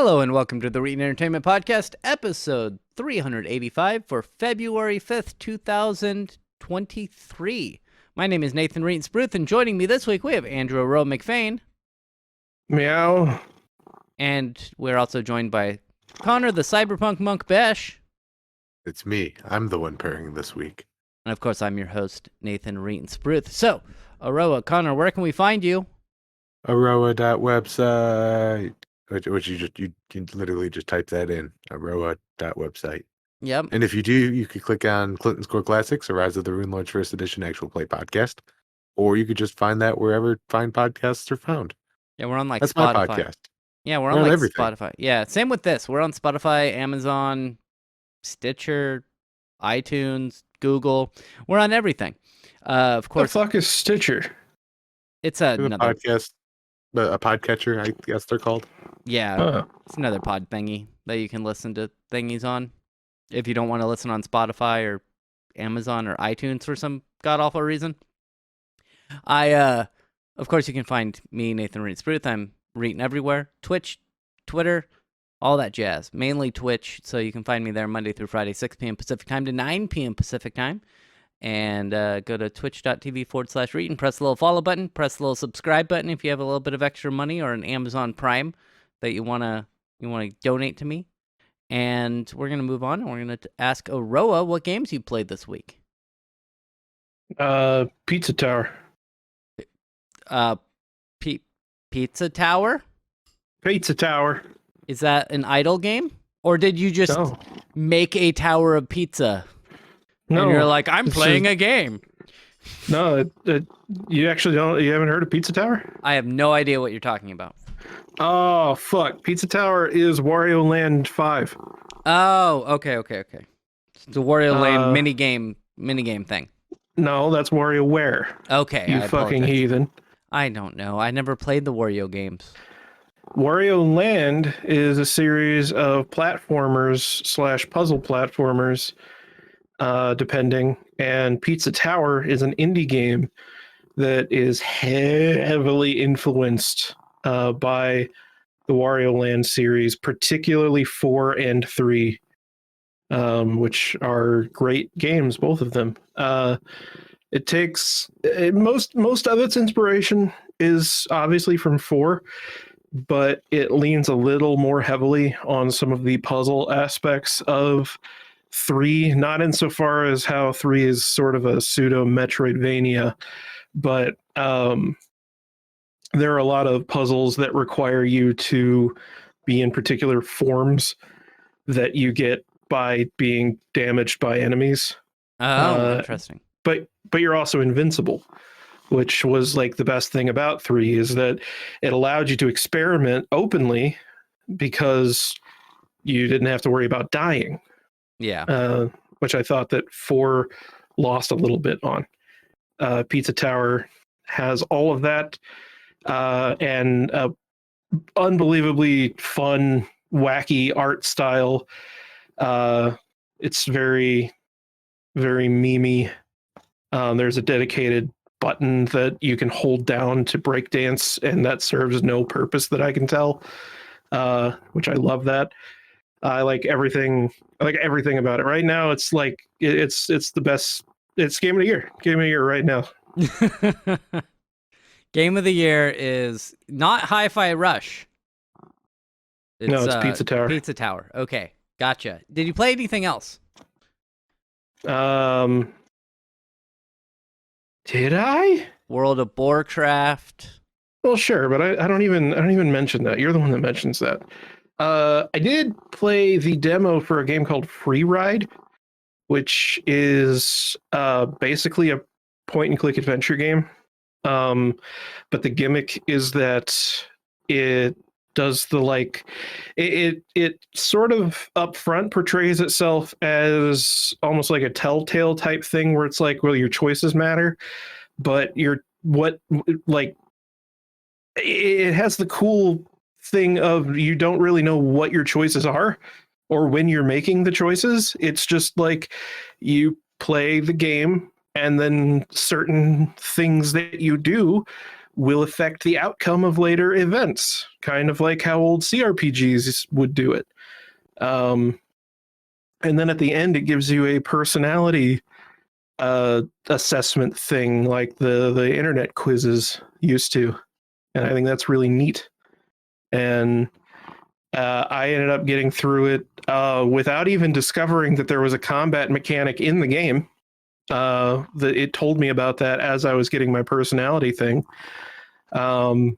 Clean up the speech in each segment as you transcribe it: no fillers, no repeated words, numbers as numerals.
Hello and welcome to the Reading Entertainment Podcast, episode 385 for February 5th, 2023. My name is Nathan Reitz-Bruth, and joining me this week we have Andrew Rowe McFain. Meow. And we're also joined by Connor the Cyberpunk Monk Besh. It's me. I'm the one pairing this week. And of course, I'm your host, Nathan Reitz-Bruth. So, Aroa, Connor, where can we find you? Aroa.website. Which you can literally just type that in. Aroa.website. Yep. And if you do, you could click on Clinton's Core Classics, A Rise of the Rune Lords First Edition Actual Play Podcast. Or you could just find that wherever fine podcasts are found. Yeah, we're on That's Spotify. my podcast. Yeah, we're on everything. Spotify. Yeah, same with this. We're on Spotify, Amazon, Stitcher, iTunes, Google. We're on everything. Of course. What the fuck is Stitcher? It's A another podcast, a podcatcher, I guess they're called. Yeah, It's another pod thingy that you can listen to thingies on. If you don't want to listen on Spotify or Amazon or iTunes for some god-awful reason. Of course, you can find me, Nathan Reitz-Bruth. I'm Reetin' everywhere. Twitch, Twitter, all that jazz. Mainly Twitch, so you can find me there Monday through Friday, 6 p.m. Pacific time to 9 p.m. Pacific time. And go to twitch.tv/Reetin, press the little follow button, press the little subscribe button if you have a little bit of extra money or an Amazon Prime that you wanna donate to me. And we're gonna move on and we're gonna ask Aroa what games you played this week. Pizza Tower. Pizza Tower? Pizza Tower. Is that an idle game? Or did you just make a tower of pizza? No. And you're like, I'm playing a game. No, you actually don't. You haven't heard of Pizza Tower? I have no idea what you're talking about. Oh, fuck. Pizza Tower is Wario Land 5. Oh, okay. It's the Wario Land minigame thing. No, that's WarioWare. Okay, You fucking heathen. I don't know. I never played the Wario games. Wario Land is a series of platformers / puzzle platformers, depending. And Pizza Tower is an indie game that is heavily influenced by the Wario Land series, particularly 4 and 3, which are great games, both of them. It takes most of its inspiration is obviously from 4, but it leans a little more heavily on some of the puzzle aspects of 3, not insofar as how 3 is sort of a pseudo Metroidvania, but there are a lot of puzzles that require you to be in particular forms that you get by being damaged by enemies. Oh, interesting. But you're also invincible, which was like the best thing about 3 is that it allowed you to experiment openly because you didn't have to worry about dying. Yeah. Which I thought that 4 lost a little bit on. Pizza Tower has all of that and unbelievably fun, wacky art style. It's very, very memey. There's a dedicated button that you can hold down to breakdance, and that serves no purpose that I can tell, which I love that. I like everything about it. Right now, it's like it's the best. It's game of the year. Game of the year right now. Game of the year is not Hi-Fi Rush. It's Pizza Tower. Pizza Tower. Okay, gotcha. Did you play anything else? Did I? World of Warcraft. Well, sure, but I don't even mention that. You're the one that mentions that. I did play the demo for a game called Free Ride, which is basically a point-and-click adventure game. But the gimmick is that it does it sort of upfront portrays itself as almost like a Telltale type thing where it's like, well, your choices matter, but it has the cool thing of you don't really know what your choices are or when you're making the choices. It's just like you play the game and then certain things that you do will affect the outcome of later events, kind of like how old CRPGs would do it. And then at the end, it gives you a personality assessment thing like the internet quizzes used to. And I think that's really neat. And I ended up getting through it without even discovering that there was a combat mechanic in the game. That it told me about that as I was getting my personality thing. Because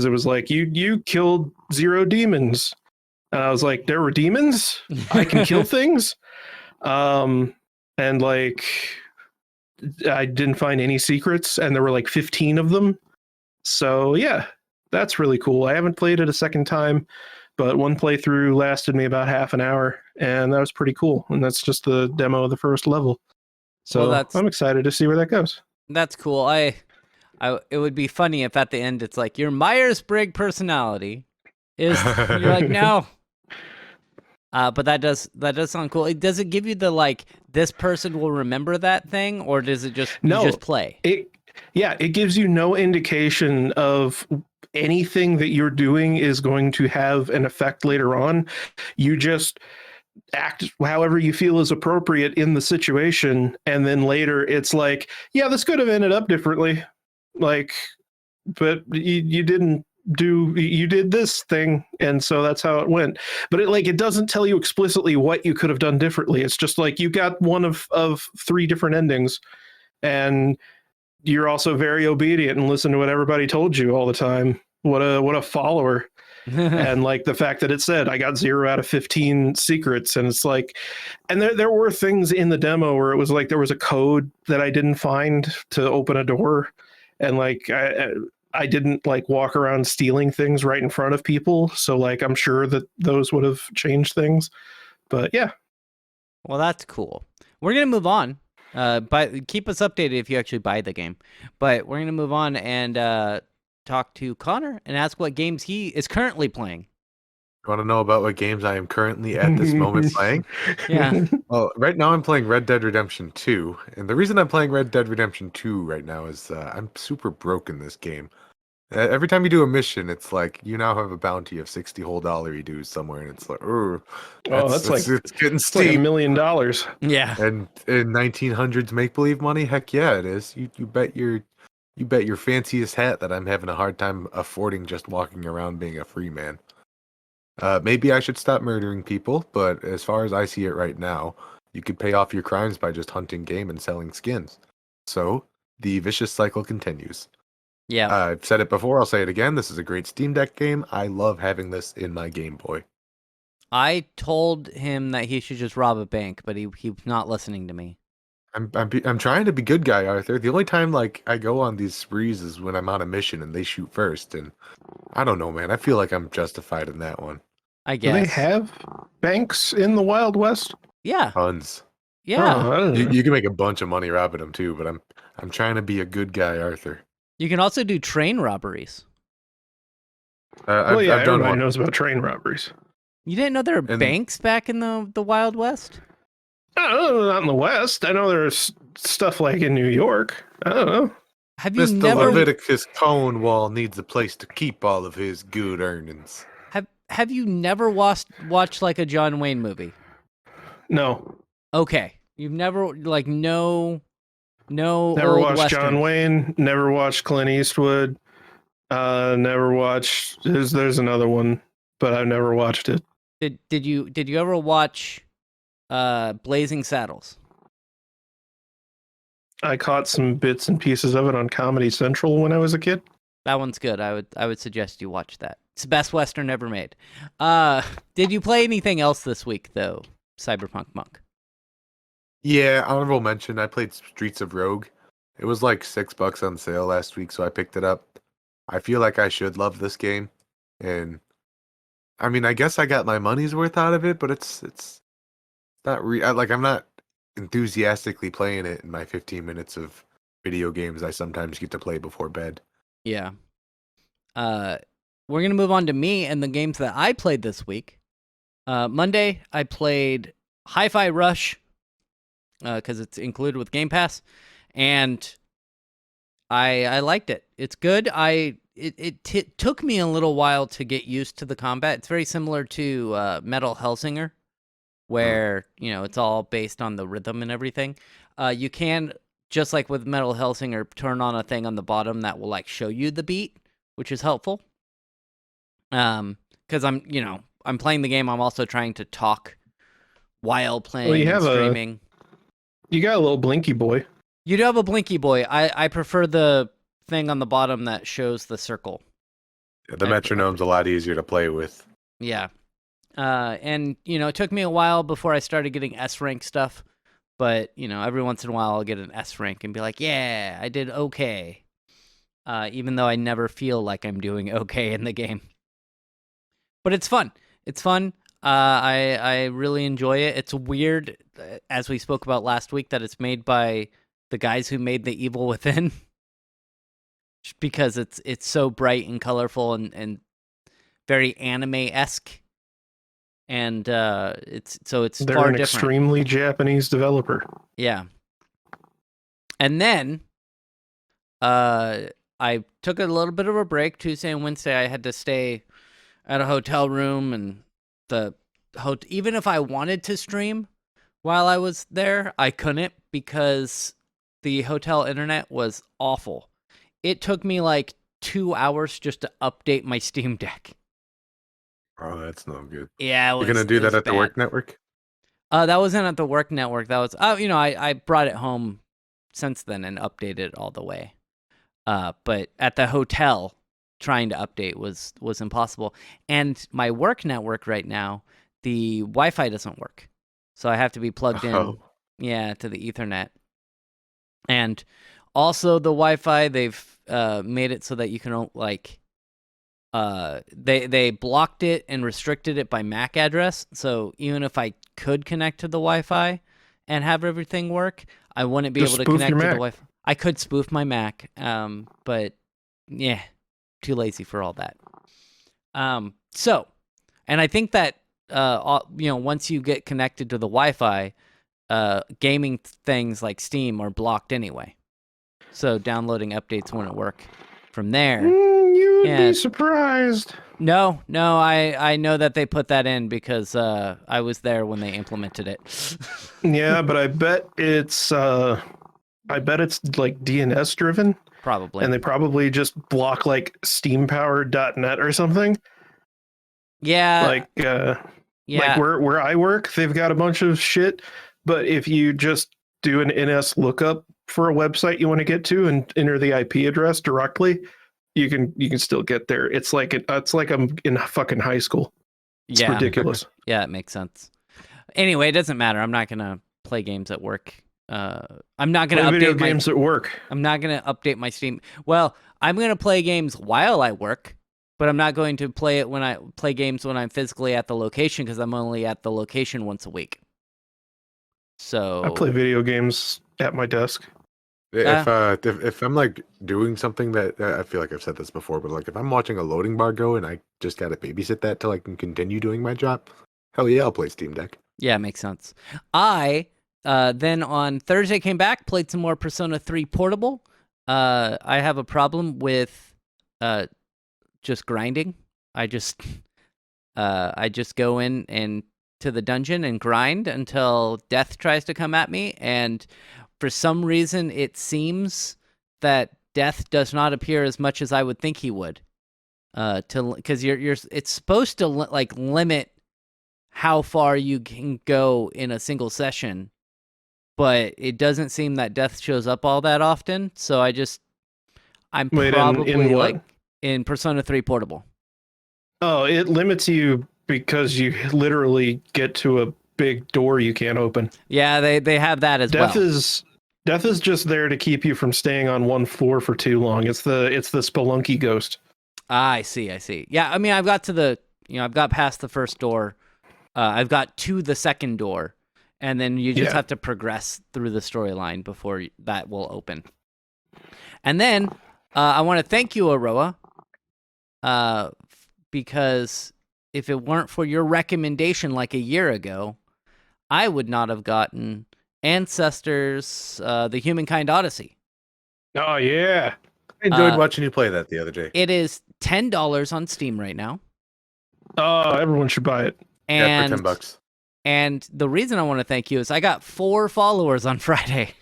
it was like, you killed 0 demons. And I was like, there were demons? I can kill things? And like, I didn't find any secrets, and there were like 15 of them. So yeah, that's really cool. I haven't played it a second time, but one playthrough lasted me about half an hour, and that was pretty cool. And that's just the demo of the first level. So Well, I'm excited to see where that goes. That's cool. It would be funny if at the end it's like your Myers-Briggs personality is. You're like, no. But that does sound cool. Does it give you the like this person will remember that thing, or does it just you just play? It gives you no indication of anything that you're doing is going to have an effect later on. You just act however you feel is appropriate in the situation, and then later it's like, yeah, this could have ended up differently. Like, but you didn't you did this thing, and so that's how it went. But it doesn't tell you explicitly what you could have done differently. It's just like you got one of 3 different endings, and you're also very obedient and listen to what everybody told you all the time. What a follower. And like the fact that it said I got 0 out of 15 secrets, and it's like, and there were things in the demo where it was like there was a code that I didn't find to open a door, and like I didn't like walk around stealing things right in front of people, so like I'm sure that those would have changed things. But yeah. Well, that's cool. We're gonna move on. But keep us updated if you actually buy the game. But we're gonna move on and talk to Connor and ask what games he is currently playing. You want to know about what games I am currently at this moment playing? Yeah. Well, right now I'm playing Red Dead Redemption 2. And the reason I'm playing Red Dead Redemption 2 right now is I'm super broke in this game. Every time you do a mission, it's like you now have a bounty of 60 whole dollar you do somewhere, and it's like, it's getting steep. Like $1 million. Yeah. And in 1900s make believe money, heck yeah, it is. You bet your fanciest hat that I'm having a hard time affording just walking around being a free man. Maybe I should stop murdering people, but as far as I see it right now, you could pay off your crimes by just hunting game and selling skins. So the vicious cycle continues. Yeah. I've said it before, I'll say it again. This is a great Steam Deck game. I love having this in my Game Boy. I told him that he should just rob a bank, but he's not listening to me. I'm trying to be good guy, Arthur. The only time like I go on these sprees is when I'm on a mission and they shoot first, and I don't know, man. I feel like I'm justified in that one. I guess. Do they have banks in the Wild West? Yeah. Tons. Yeah. Oh, I don't know. You can make a bunch of money robbing them too, but I'm trying to be a good guy, Arthur. You can also do train robberies. Well, yeah, I've done everybody one. knows about train robberies. You didn't know there were banks back in the Wild West? I don't know, not in the West. I know there's stuff like in New York. I don't know. Have you Mr. never Leviticus Cornwall needs a place to keep all of his good earnings. have you never watched like a John Wayne movie? No. Okay. You've never like no Never old watched Western. John Wayne. Never watched Clint Eastwood. Never watched. There's another one, but I've never watched it. Did you ever watch Blazing Saddles? I caught some bits and pieces of it on Comedy Central when I was a kid. That one's good. I would suggest you watch that. It's the best Western ever made. Did you play anything else this week though, Cyberpunk Monk? Yeah, honorable mention. I played Streets of Rogue. It was like $6 on sale last week, so I picked it up. I feel like I should love this game, and I mean, I guess I got my money's worth out of it, but it's not I'm not enthusiastically playing it in my 15 minutes of video games I sometimes get to play before bed. Yeah. We're gonna move on to me and the games that I played this week. Monday I played Hi-Fi Rush because it's included with Game Pass, and I liked it. It's good. It took me a little while to get used to the combat. It's very similar to Metal Hellsinger, where it's all based on the rhythm and everything. You can, just like with Metal Hellsinger, turn on a thing on the bottom that will like show you the beat, which is helpful. Because I'm playing the game. I'm also trying to talk while playing and streaming. You got a little Blinky Boy. You do have a Blinky Boy. I prefer the thing on the bottom that shows the circle. Yeah, the metronome's a lot easier to play with. Yeah. And, it took me a while before I started getting S rank stuff. But, every once in a while I'll get an S rank and be like, yeah, I did okay. Even though I never feel like I'm doing okay in the game. But it's fun. It's fun. I really enjoy it. It's weird, as we spoke about last week, that it's made by the guys who made The Evil Within. Just because it's so bright and colorful and very anime-esque. And it's They're far an different. Extremely Japanese developer. Yeah. And then I took a little bit of a break. Tuesday and Wednesday I had to stay at a hotel room, and even if I wanted to stream while I was there, I couldn't because the hotel internet was awful. It took me like 2 hours just to update my Steam Deck. Oh, that's no good. Yeah, You're gonna do that at the work network? That wasn't at the work network. That was I brought it home since then and updated it all the way. But at the hotel, trying to update was impossible. And my work network right now, the Wi-Fi doesn't work, so I have to be plugged in, to the Ethernet. And also the Wi-Fi, they've made it so that you can they blocked it and restricted it by MAC address. So even if I could connect to the Wi-Fi and have everything work, I wouldn't be able to connect to the Wi-Fi. I could spoof my Mac, but yeah, too lazy for all that. So, and I think that once you get connected to the Wi-Fi, gaming things like Steam are blocked anyway. So downloading updates wouldn't work from there. You'd be surprised. No, I know that they put that in because I was there when they implemented it. Yeah, but I bet it's like DNS driven. Probably. And they probably just block like steampower.net or something. Yeah. Like where I work, they've got a bunch of shit, but if you just do an NS lookup for a website you want to get to and enter the IP address directly, you can still get there. It's like I'm in fucking high school. It's ridiculous. Yeah, it makes sense. Anyway, it doesn't matter. I'm not gonna play games at work. I'm not gonna update games at work. I'm not gonna update my Steam. Well, I'm gonna play games while I work, but I'm not going to play games when I'm physically at the location because I'm only at the location once a week. So I play video games at my desk. If I'm like doing something that I feel like I've said this before, but like if I'm watching a loading bar go and I just gotta babysit that till I can continue doing my job, hell yeah, I'll play Steam Deck. Yeah, it makes sense. I then on Thursday came back, played some more Persona 3 Portable. I have a problem with just grinding. I just go in and to the dungeon and grind until death tries to come at me, and for some reason it seems that death does not appear as much as I would think he would. Because it's supposed to limit how far you can go in a single session, but it doesn't seem that death shows up all that often. So I'm probably in Persona 3 Portable. Oh, it limits you because you literally get to a big door you can't open. Yeah, they have that as well. Death is just there to keep you from staying on one floor for too long. It's the Spelunky ghost. I see. Yeah, I mean, I've got past the first door. I've got to the second door, and then you just have to progress through the storyline before that will open. And then I want to thank you, Aroa, because if it weren't for your recommendation like a year ago, I would not have gotten Ancestors, The Humankind Odyssey. Oh yeah. I enjoyed Uh, watching you play that the other day. It is $10 on Steam right now. Oh, everyone should buy it. Yeah, for And $10. and the reason I want to thank you is I got 4 followers on Friday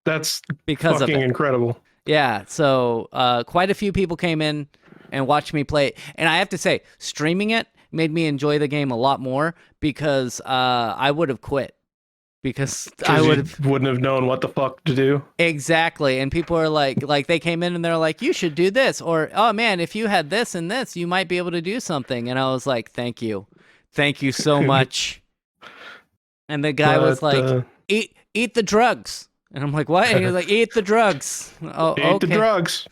That's because of fucking it. incredible. Yeah, so quite a few people came in and watched me play it. And I have to say, streaming it made me enjoy the game a lot more because I would have quit. Because I would have wouldn't have known what the fuck to do. exactly. And people are like they came in and they're like, you should do this, or oh man, if you had this and this, you might be able to do something. And I was like, thank you so much. And the guy was like, eat the drugs. And I'm like, what? And he was like, eat the drugs. Oh, eat okay. the drugs.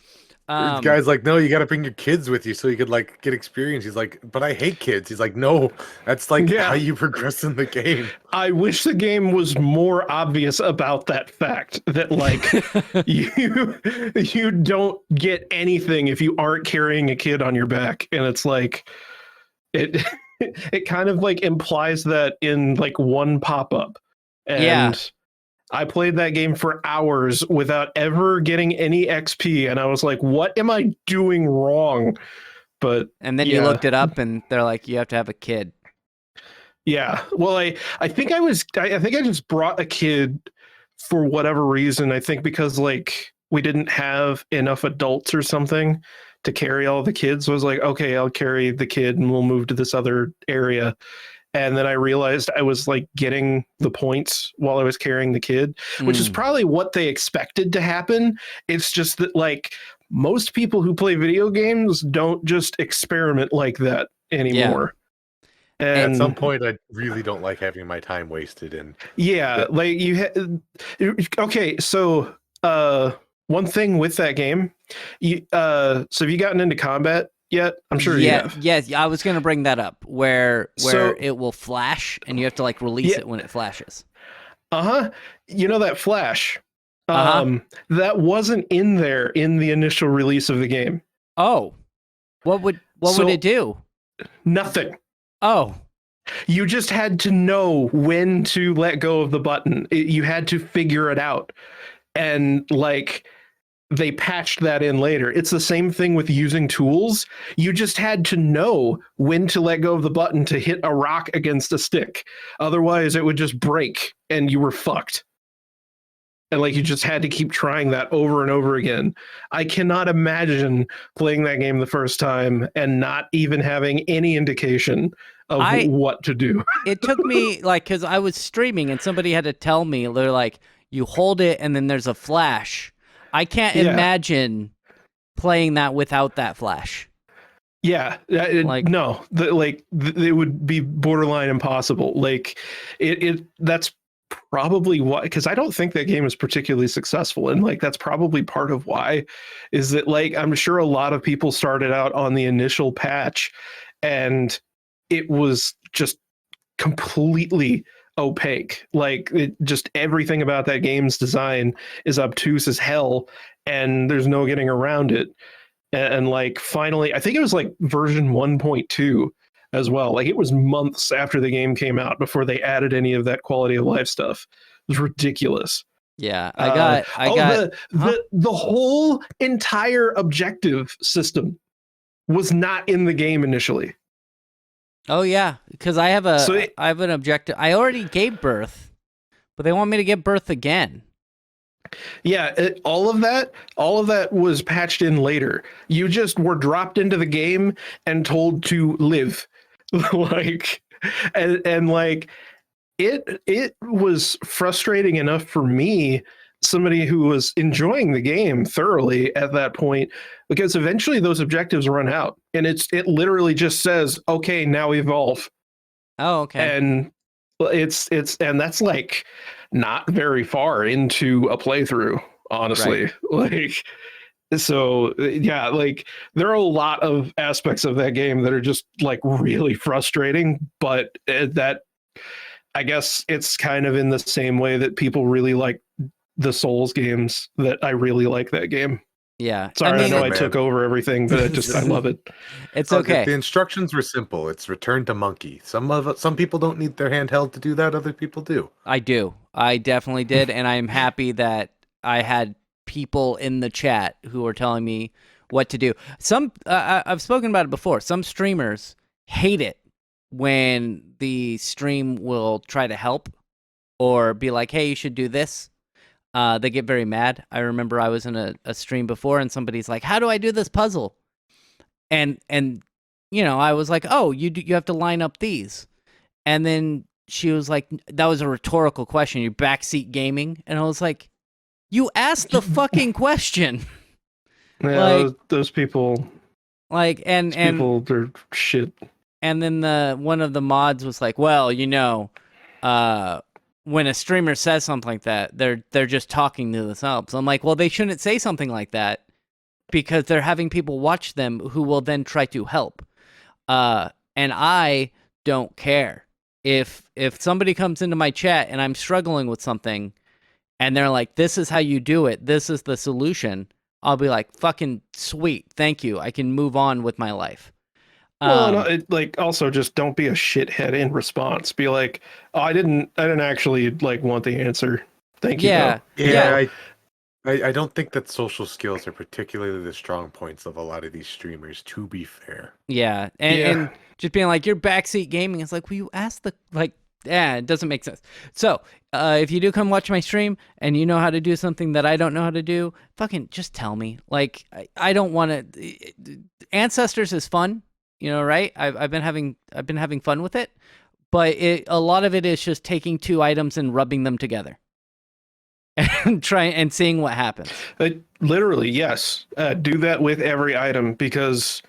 The guy's like, no, you got to bring your kids with you so you could like get experience. He's like, but I hate kids. He's like, no, that's like Yeah. how you progress in the game. I wish the game was more obvious about that fact that like you don't get anything if you aren't carrying a kid on your back, and it's like it it kind of like implies that in like one pop-up. And Yeah. I played that game for hours without ever getting any XP, and I was like, what am I doing wrong? But And then you looked it up and they're like, you have to have a kid. yeah. Well, I think I think I just brought a kid for whatever reason. I think because like we didn't have enough adults or something to carry all the kids. So I was like, okay, I'll carry the kid and we'll move to this other area. And then I realized I was like getting the points while I was carrying the kid, which is probably what they expected to happen. It's just that like most people who play video games don't just experiment like that anymore. And at some point, I really don't like having my time wasted in. Yeah, like okay, so one thing with that game, so have you gotten into combat yet? I'm sure you have. Yes, I was going to bring that up where it will flash and you have to like release it when it flashes. You know that flash? That wasn't in there in the initial release of the game. Oh. What would it do? Nothing. Oh. You just had to know when to let go of the button. You had to figure it out. And like they patched that in later. It's the same thing with using tools. You just had to know when to let go of the button to hit a rock against a stick. Otherwise, it would just break and you were fucked. And like you just had to keep trying that over and over again. I cannot imagine playing that game the first time and not even having any indication of what to do. It took me like, because I was streaming and somebody had to tell me, they're like, you hold it and then there's a flash. I can't imagine playing that without that flash. Yeah, no, it would be borderline impossible. Like that's probably why, because I don't think that game is particularly successful, and like that's probably part of why is that like I'm sure a lot of people started out on the initial patch and it was just completely opaque. Like just everything about that game's design is obtuse as hell and there's no getting around it. And like finally, I think it was like version 1.2 as well. Like it was months after the game came out before they added any of that quality of life stuff. It was ridiculous. Yeah, I got the whole entire objective system was not in the game initially. Oh yeah, because I have an objective. I already gave birth, but they want me to give birth again. Yeah, all of that was patched in later. You just were dropped into the game and told to live. Like and like it was frustrating enough for me, somebody who was enjoying the game thoroughly at that point, because eventually those objectives run out and it literally just says, okay, now evolve. Oh, okay. And and that's like not very far into a playthrough, honestly. Right. Like, so yeah, like there are a lot of aspects of that game that are just like really frustrating, but that I guess it's kind of in the same way that people really like the Souls games, that I really like that game. Yeah. Sorry, I know I took over everything, but I love it. It's okay. The instructions were simple. It's return to monkey. Some people don't need their handheld to do that. Other people do. I do. I definitely did, and I'm happy that I had people in the chat who are telling me what to do. I've spoken about it before. Some streamers hate it when the stream will try to help or be like, hey, you should do this. They get very mad. I remember I was in a stream before and somebody's like, how do I do this puzzle? And I was like, oh, you have to line up these. And then she was like, that was a rhetorical question. You're backseat gaming. And I was like, you asked the fucking question. Yeah, those people. And people, they're shit. And then one of the mods was like, well, when a streamer says something like that, they're just talking to themselves. I'm like, well, they shouldn't say something like that because they're having people watch them who will then try to help. And I don't care. If somebody comes into my chat and I'm struggling with something and they're like, this is how you do it, this is the solution, I'll be like, fucking sweet, thank you. I can move on with my life. Well, also just don't be a shithead in response. Be like, oh, I didn't actually want the answer. Thank you. Yeah. I don't think that social skills are particularly the strong points of a lot of these streamers, to be fair. Yeah. And just being like, you're backseat gaming. It's like, well, you asked it doesn't make sense. So if you do come watch my stream and you know how to do something that I don't know how to do, fucking just tell me. Like, I don't want to. Ancestors is fun, right? I've been having fun with it, but a lot of it is just taking two items and rubbing them together. And trying and seeing what happens. Literally, yes. Do that with every item because,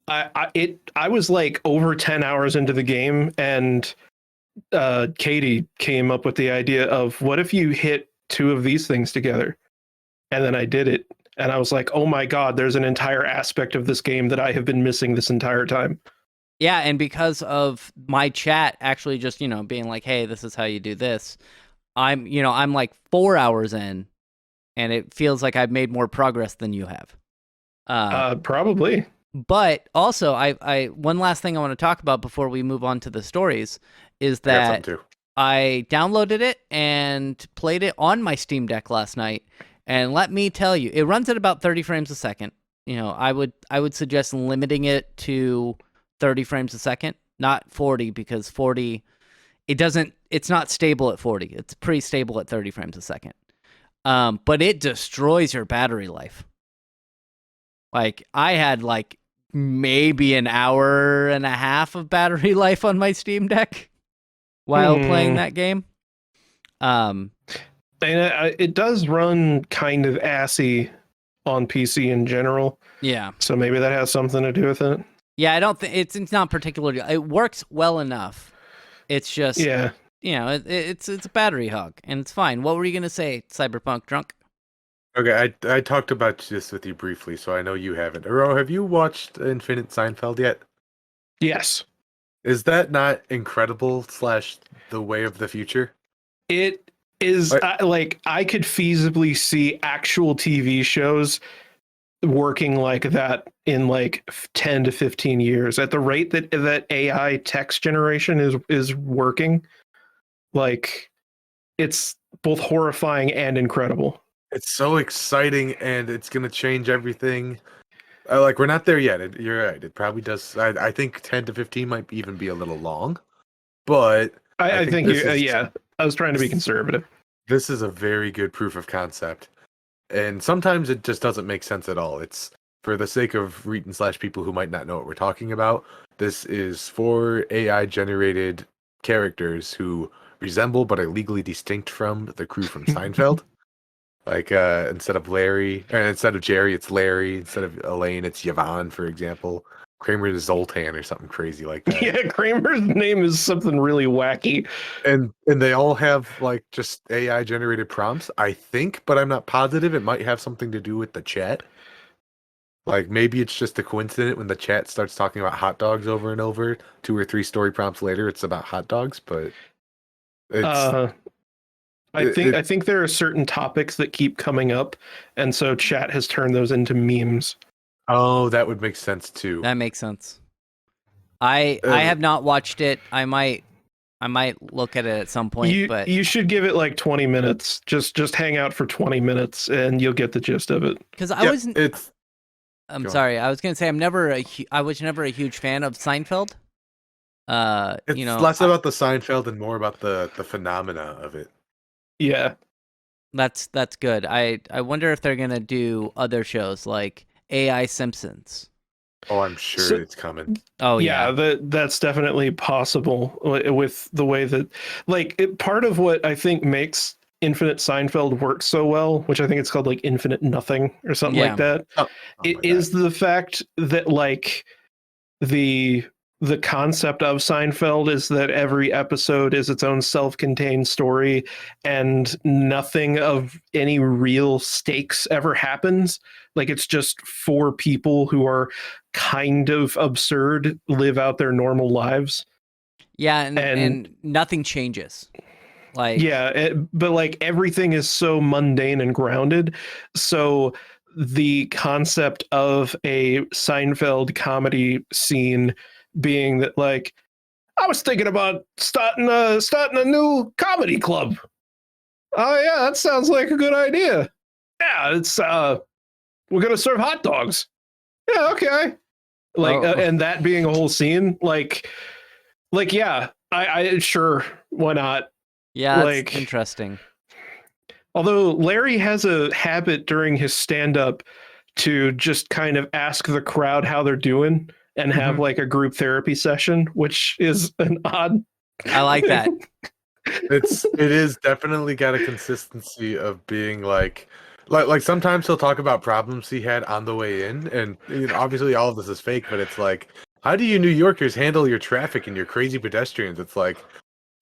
I was like over 10 hours into the game, and Katie came up with the idea of what if you hit two of these things together, and then I did it, and I was like, oh my god, there's an entire aspect of this game that I have been missing this entire time. Yeah, and because of my chat actually just being like, hey, this is how you do this. I'm like 4 hours in, and it feels like I've made more progress than you have. Probably. But also, I one last thing I want to talk about before we move on to the stories is that I downloaded it and played it on my Steam Deck last night. And let me tell you, it runs at about 30 frames a second. I would suggest limiting it to 30 frames a second, not 40, because 40. It's not stable at 40. It's pretty stable at 30 frames a second. But it destroys your battery life. Like, I had maybe an hour and a half of battery life on my Steam Deck while playing that game. And it does run kind of assy on PC in general. Yeah. So maybe that has something to do with it. Yeah, I don't think it's not particularly. It works well enough. It's just, it's a battery hog, and it's fine. What were you gonna say, Cyberpunk Drunk? Okay, I talked about this with you briefly, so I know you haven't. Aro, have you watched Infinite Seinfeld yet? Yes. Is that not incredible / the way of the future? It is. I could feasibly see actual TV shows working like that in 10 to 15 years at the rate that AI text generation is working. It's both horrifying and incredible. It's so exciting, and it's gonna change everything. We're not there yet. You're right. It probably does. I think 10 to 15 might even be a little long, but I think I was trying to be conservative. This is a very good proof of concept. And sometimes it just doesn't make sense at all. It's for the sake of reading / people who might not know what we're talking about. This is for AI generated characters who resemble but are legally distinct from the crew from Seinfeld. Instead of Jerry, it's Larry. Instead of Elaine, it's Yvonne, for example. Kramer is Zoltan or something crazy like that. Yeah, Kramer's name is something really wacky. And they all have just AI generated prompts, I think, but I'm not positive. It might have something to do with the chat. Maybe it's just a coincidence when the chat starts talking about hot dogs over and over. 2 or 3 story prompts later, it's about hot dogs, but it's I think there are certain topics that keep coming up, and so chat has turned those into memes. Oh, that would make sense too. That makes sense. I have not watched it. I might I might look at it at some point, but You should give it like 20 minutes. Just hang out for 20 minutes and you'll get the gist of it. because I Yeah, wasn't. I'm go on. sorry. I was gonna say I was never a huge fan of Seinfeld. It's You know, less about the Seinfeld and more about the phenomena of it. Yeah. that's good. I wonder if they're gonna do other shows like AI Simpsons. Oh, I'm sure So- it's coming. Oh yeah. that's definitely possible with the way that part of what I think makes Infinite Seinfeld work so well, which I think it's called like Infinite Nothing or something Yeah. like that. Oh, It is the fact that like the concept of Seinfeld is that every episode is its own self-contained story and nothing of any real stakes ever happens. Like it's just four people who are kind of absurd live out their normal lives. Yeah, And- and nothing changes. Like But like everything is so mundane and grounded. So the concept of a Seinfeld comedy scene being that like I was thinking about starting a new comedy club. Oh yeah, that sounds like a good idea. Yeah, it's we're gonna serve hot dogs. Yeah, okay. And that being a whole scene, yeah, I sure, why not? yeah, it's like- interesting. Although Larry has a habit during his stand-up to just kind of ask the crowd how they're doing and have like a group therapy session, which is an odd. I like that. It is definitely got a consistency of being like sometimes he'll talk about problems he had on the way in, and obviously all of this is fake, but it's like, how do you New Yorkers handle your traffic and your crazy pedestrians? It's like,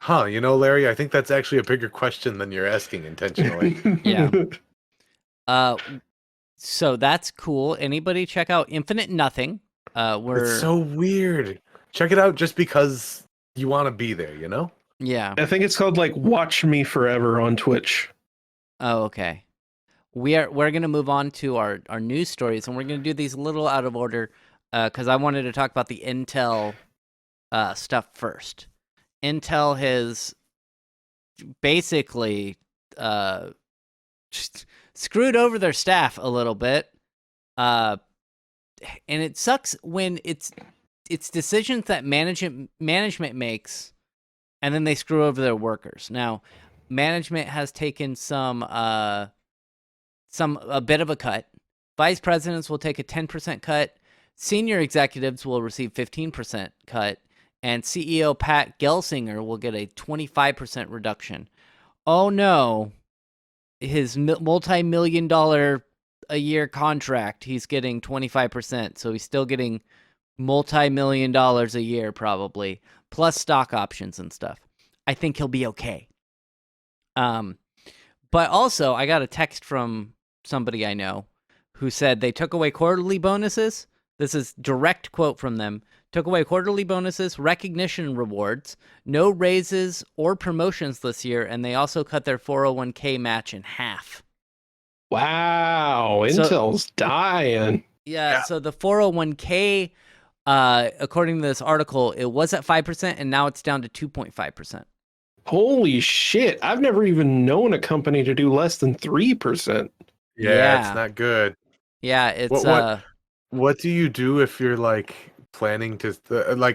Larry, I think that's actually a bigger question than you're asking intentionally. Yeah. So that's cool. Anybody check out Infinite Nothing? It's so weird. Check it out just because you want to be there, yeah. I think it's called like Watch Me Forever on Twitch. Oh, okay. We're gonna move on to our news stories, and we're gonna do these a little out of order, because I wanted to talk about the Intel stuff first. Intel has basically screwed over their staff a little bit, and it sucks when it's decisions that management makes, and then they screw over their workers. Now, management has taken a bit of a cut. Vice presidents will take a 10% cut. Senior executives will receive 15% cut, and CEO Pat Gelsinger will get a 25% reduction. Oh no, his multi-million-dollar a year contract, he's getting 25%, so he's still getting multi-million dollars a year probably, plus stock options and stuff. I think he'll be okay. But also, I got a text from somebody I know who said they took away quarterly bonuses. This is direct quote from them. Took away quarterly bonuses, recognition rewards, no raises or promotions this year, and they also cut their 401k match in half. Wow, Intel's dying. Yeah, so the 401k, according to this article, it was at 5%, and now it's down to 2.5%. Holy shit. I've never even known a company to do less than 3%. Yeah, it's not good. Yeah, it's What do you do if you're like planning to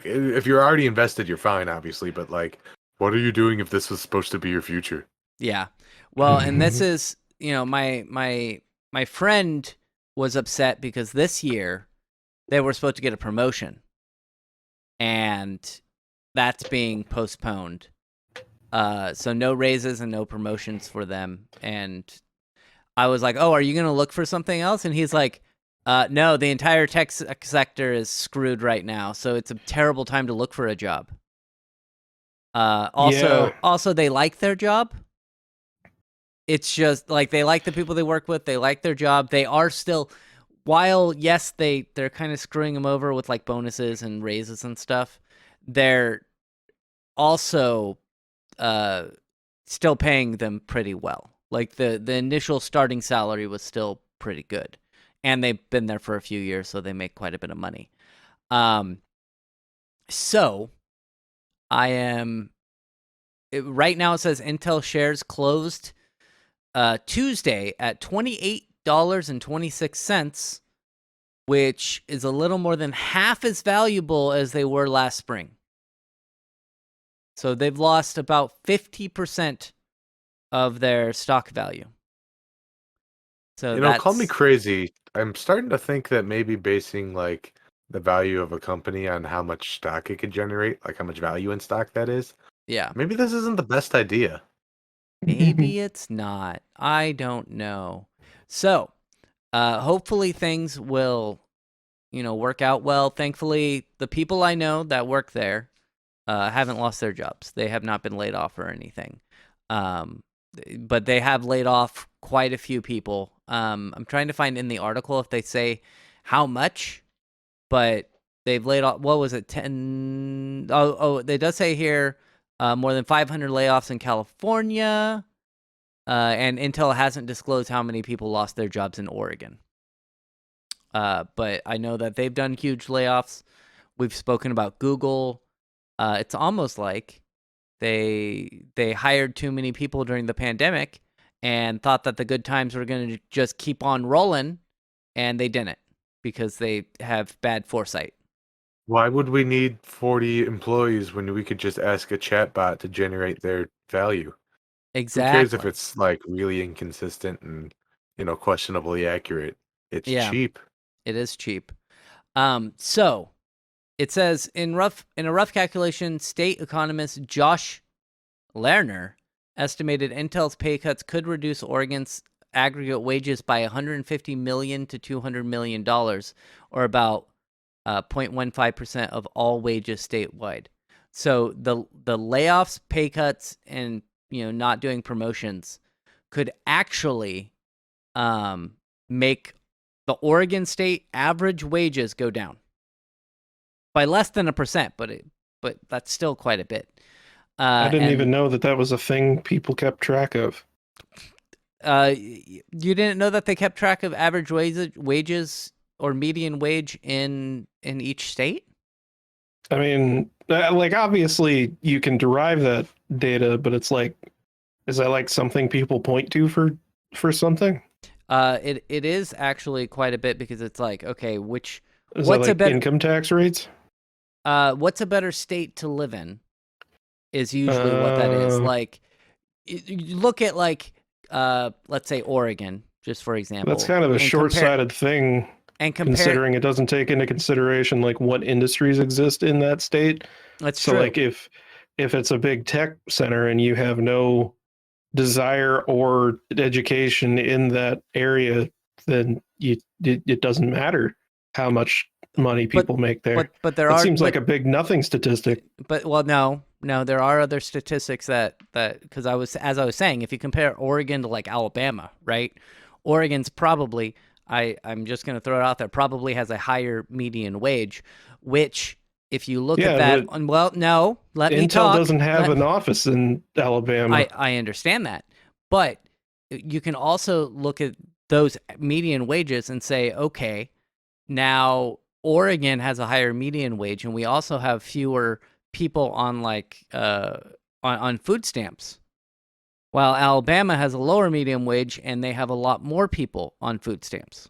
if you're already invested, you're fine, obviously, but like, what are you doing if this was supposed to be your future? Yeah. Well, and this is, my friend was upset because this year they were supposed to get a promotion, and that's being postponed. So no raises and no promotions for them. And I was like, "Oh, are you going to look for something else?" And he's like, no, the entire tech sector is screwed right now, so it's a terrible time to look for a job. Also, they like their job. It's just like they like the people they work with. They like their job. They are still, while yes, they're kind of screwing them over with like bonuses and raises and stuff. They're also still paying them pretty well. Like the initial starting salary was still pretty good. And they've been there for a few years, so they make quite a bit of money. So I am right now it says Intel shares closed Tuesday at $28.26, which is a little more than half as valuable as they were last spring. So they've lost about 50% of their stock value. So Call me crazy. I'm starting to think that maybe basing like the value of a company on how much stock it could generate, like how much value in stock that is, yeah. maybe this isn't the best idea. Maybe it's not. I don't know. So, hopefully things will, work out well. Thankfully, the people I know that work there haven't lost their jobs. They have not been laid off or anything. But they have laid off quite a few people. I'm trying to find in the article if they say how much, but they've laid off, what was it, 10? Oh, they does say here more than 500 layoffs in California. And Intel hasn't disclosed how many people lost their jobs in Oregon. But I know that they've done huge layoffs. We've spoken about Google. It's almost like they hired too many people during the pandemic and thought that the good times were going to just keep on rolling, and they didn't because they have bad foresight. Why would we need 40 employees when we could just ask a chatbot to generate their value? Exactly. Who cares if it's like really inconsistent and questionably accurate? It's cheap. It is cheap. So it says in a rough calculation, state economist Josh Lerner estimated Intel's pay cuts could reduce Oregon's aggregate wages by $150 million to $200 million, or about 0.15% of all wages statewide. So the layoffs, pay cuts, and not doing promotions could actually make the Oregon state average wages go down by less than 1%, but that's still quite a bit. I didn't even know that was a thing people kept track of. You didn't know that they kept track of average wages or median wage in each state? I mean, like obviously you can derive that data, but it's like, is that like something people point to for something? It is actually quite a bit, because it's like, okay, what's that like income tax rates? What's a better state to live in is usually what that is. Like, you look at like, let's say Oregon, just for example. That's kind of a short-sighted thing, and considering it doesn't take into consideration like what industries exist in that state. That's so true. Like if it's a big tech center and you have no desire or education in that area, then it doesn't matter how much money people make there. But there seems like a big nothing statistic. But no, there are other statistics that because as I was saying, if you compare Oregon to like Alabama, right? Oregon's probably, I'm just going to throw it out there, probably has a higher median wage, which if you look at that, well, no, let me talk. Intel doesn't have an office in Alabama. I understand that, but you can also look at those median wages and say, okay, now Oregon has a higher median wage, and we also have fewer people on like on food stamps, while Alabama has a lower median wage and they have a lot more people on food stamps.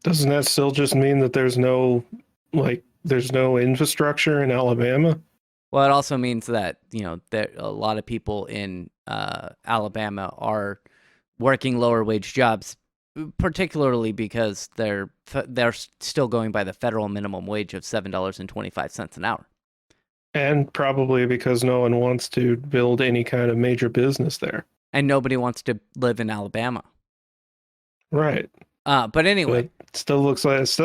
Doesn't that still just mean that there's no infrastructure in Alabama? Well, it also means that there a lot of people in Alabama are working lower wage jobs, particularly because they're still going by the federal minimum wage of $7.25 an hour. And probably because no one wants to build any kind of major business there. And nobody wants to live in Alabama. Right. But anyway. It still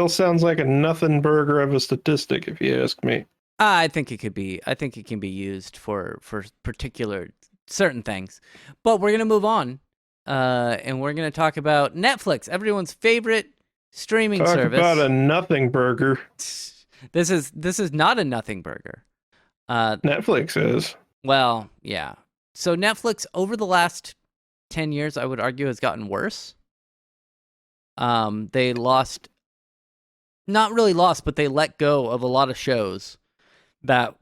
sounds like a nothing burger of a statistic, if you ask me. I think it can be used for particular certain things. But we're going to move on. And we're going to talk about Netflix, everyone's favorite streaming service. Talk about a nothing burger. This is not a nothing burger. Netflix is. Well, yeah. So Netflix over the last 10 years, I would argue, has gotten worse. They not really lost, but they let go of a lot of shows that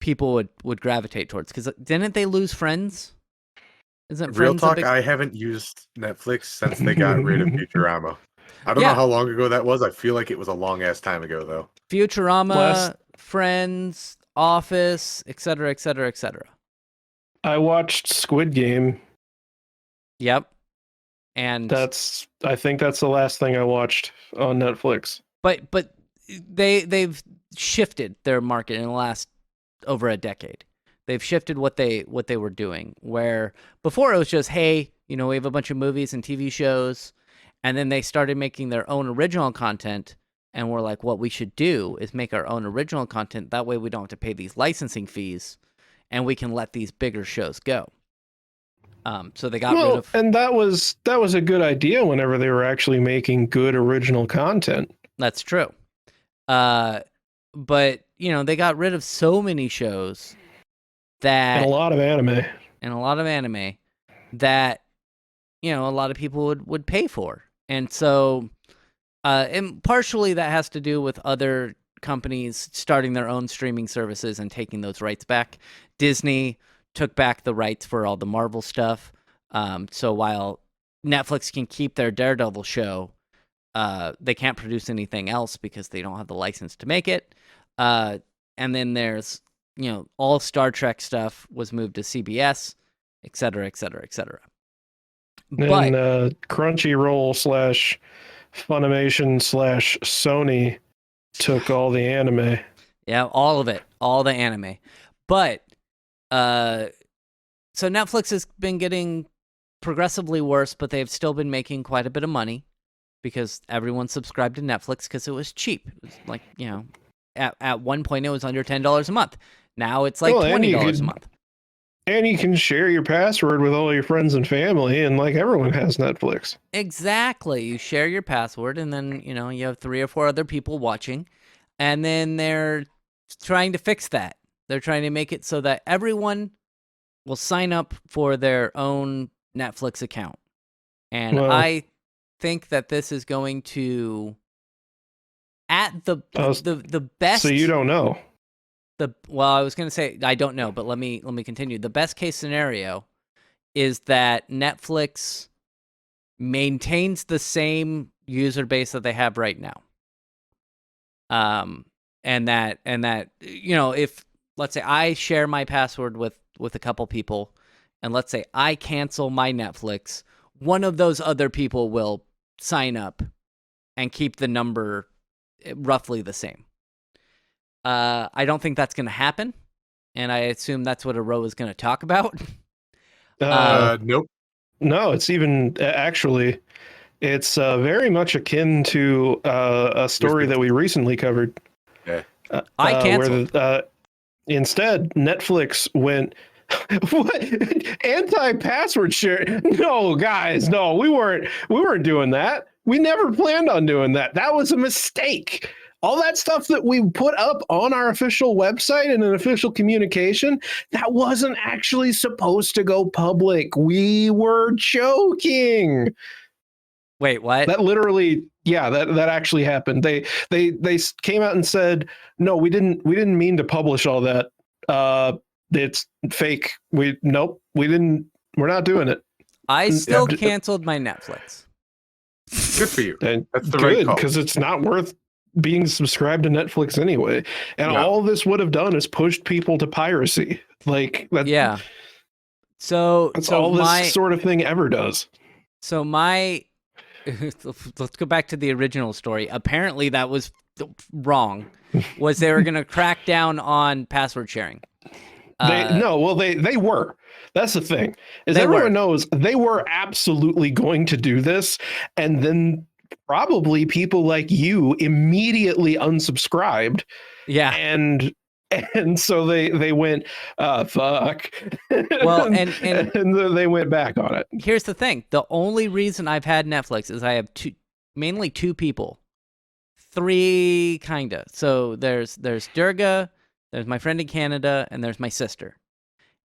people would gravitate towards. Because didn't they lose Friends? Isn't Real Friends a talk, big... I haven't used Netflix since they got rid of Futurama. I don't know Yeah, how long ago that was. I feel like it was a long ass time ago though. Futurama, Friends, Office, etc., etc., etc. I watched Squid Game. Yep. And I think that's the last thing I watched on Netflix. but they've shifted their market in the last over a decade. They've shifted what they were doing. Where before it was just, hey, we have a bunch of movies and TV shows, and then they started making their own original content, and we're like, what we should do is make our own original content. That way we don't have to pay these licensing fees, and we can let these bigger shows go. So they got rid of... and that was a good idea whenever they were actually making good original content. That's true. But they got rid of so many shows that... And a lot of anime. That, a lot of people would pay for. And so, and partially that has to do with other companies starting their own streaming services and taking those rights back. Disney took back the rights for all the Marvel stuff. So while Netflix can keep their Daredevil show, they can't produce anything else because they don't have the license to make it. And then there's, all Star Trek stuff was moved to CBS, et cetera, et cetera, et cetera. And Crunchyroll / Funimation / Sony took all the anime. Yeah, all of it, all the anime. But so Netflix has been getting progressively worse, but they've still been making quite a bit of money because everyone subscribed to Netflix because it was cheap. It was like, at one point it was under $10 a month. Now it's like $20 a month. And you can share your password with all your friends and family, and like everyone has Netflix. Exactly. You share your password, and then, you have 3 or 4 other people watching, and then they're trying to fix that. They're trying to make it so that everyone will sign up for their own Netflix account. And I think that this is going to, at the best... So you don't know. I was going to say, I don't know, but let me continue. The best case scenario is that Netflix maintains the same user base that they have right now. And that, if, let's say I share my password with a couple people, and let's say I cancel my Netflix, one of those other people will sign up and keep the number roughly the same. I don't think that's going to happen, and I assume that's what Aro is going to talk about. Nope. No, it's even actually, it's very much akin to a story that we recently covered. Yeah. I canceled. Where instead, Netflix went what? Anti-password share. No, guys, no, we weren't doing that. We never planned on doing that. That was a mistake. All that stuff that we put up on our official website and an official communication, that wasn't actually supposed to go public. We were joking. Wait, what? That literally, yeah, that actually happened. They came out and said, no, we didn't mean to publish all that. It's fake. We're not doing it. I still canceled my Netflix. Good for you. And that's the right call. Because it's not worth being subscribed to Netflix anyway. And all this would have done is pushed people to piracy. Like that. Yeah. So that's all this sort of thing ever does. So let's go back to the original story. Apparently that was wrong. Was they were going to crack down on password sharing. They were. That's the thing. Is everyone knows they were absolutely going to do this, and then probably people like you immediately unsubscribed. Yeah. And so they went, fuck. Well, and they went back on it. Here's the thing. The only reason I've had Netflix is I have mainly two people. 3 kinda. So there's Durga, there's my friend in Canada, and there's my sister.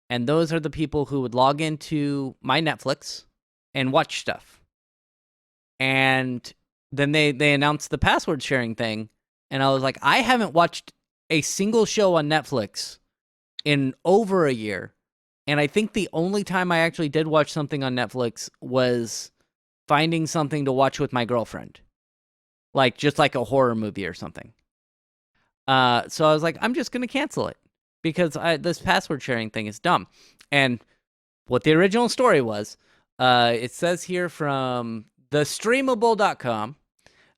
And those are the people who would log into my Netflix and watch stuff. And then they announced the password sharing thing, and I was like, I haven't watched a single show on Netflix in over a year. And I think the only time I actually did watch something on Netflix was finding something to watch with my girlfriend. Like, just like a horror movie or something. So I was like, I'm just going to cancel it because this password sharing thing is dumb. And what the original story was, it says here from thestreamable.com,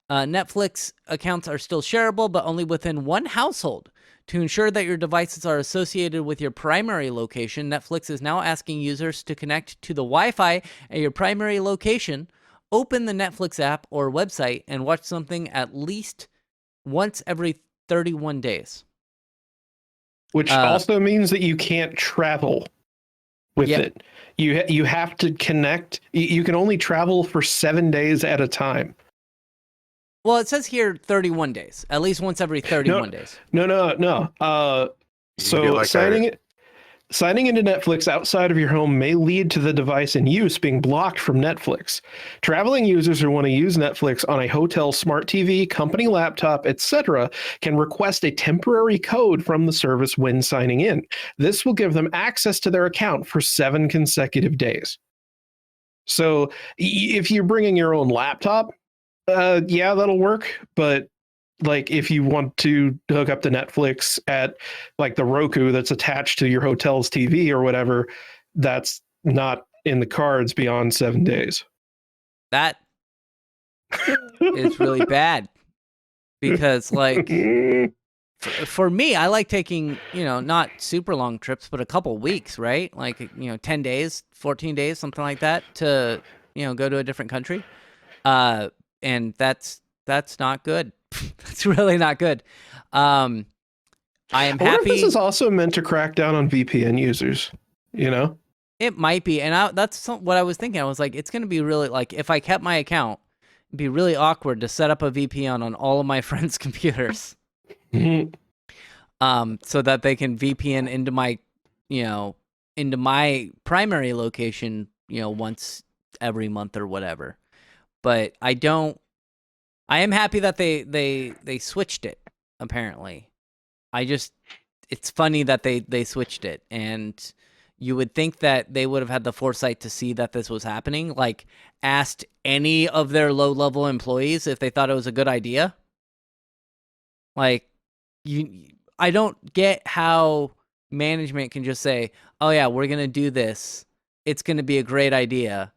Netflix accounts are still shareable, but only within one household. To ensure that your devices are associated with your primary location, Netflix is now asking users to connect to the Wi-Fi at your primary location, open the Netflix app or website, and watch something at least once every 31 days. Which also means that you can't travel with it. You have to connect. You can only travel for 7 days at a time. Well, it says here 31 days. At least once every 31 days. No. So like signing into Netflix outside of your home may lead to the device in use being blocked from Netflix. Traveling users who want to use Netflix on a hotel smart TV, company laptop, etc., can request a temporary code from the service when signing in. This will give them access to their account for 7 consecutive days. So if you're bringing your own laptop, yeah, that'll work. But like if you want to hook up to Netflix at like the Roku that's attached to your hotel's TV or whatever, that's not in the cards beyond 7 days. That is really bad because like for me, I like taking, not super long trips, but a couple weeks, right? Like, 10 days, 14 days, something like that to, go to a different country. And that's not good. It's really not good. I am I wonder happy. if this is also meant to crack down on VPN users, It might be. And that's what I was thinking. I was like, it's going to be really, like, if I kept my account, it'd be really awkward to set up a VPN on all of my friends' computers. So that they can VPN into my primary location, once every month or whatever. But I am happy that they switched it, apparently. It's funny that they switched it, and you would think that they would have had the foresight to see that this was happening, like asked any of their low-level employees if they thought it was a good idea. Like, I don't get how management can just say, oh yeah, we're going to do this. It's going to be a great idea.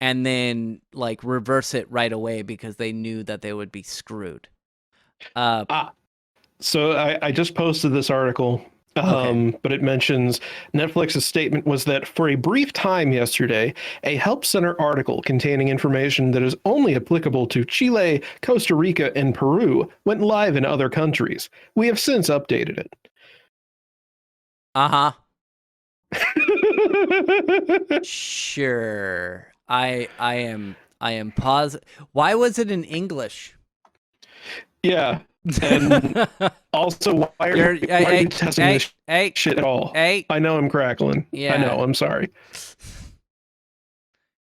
And then like reverse it right away because they knew that they would be screwed. So I just posted this article, but it mentions Netflix's statement was that for a brief time yesterday, a Help Center article containing information that is only applicable to Chile, Costa Rica, and Peru went live in other countries. We have since updated it. Sure. I am positive. Why was it in English? Yeah. And also, why are you testing this shit at all? I know I'm crackling. Yeah. I know. I'm sorry.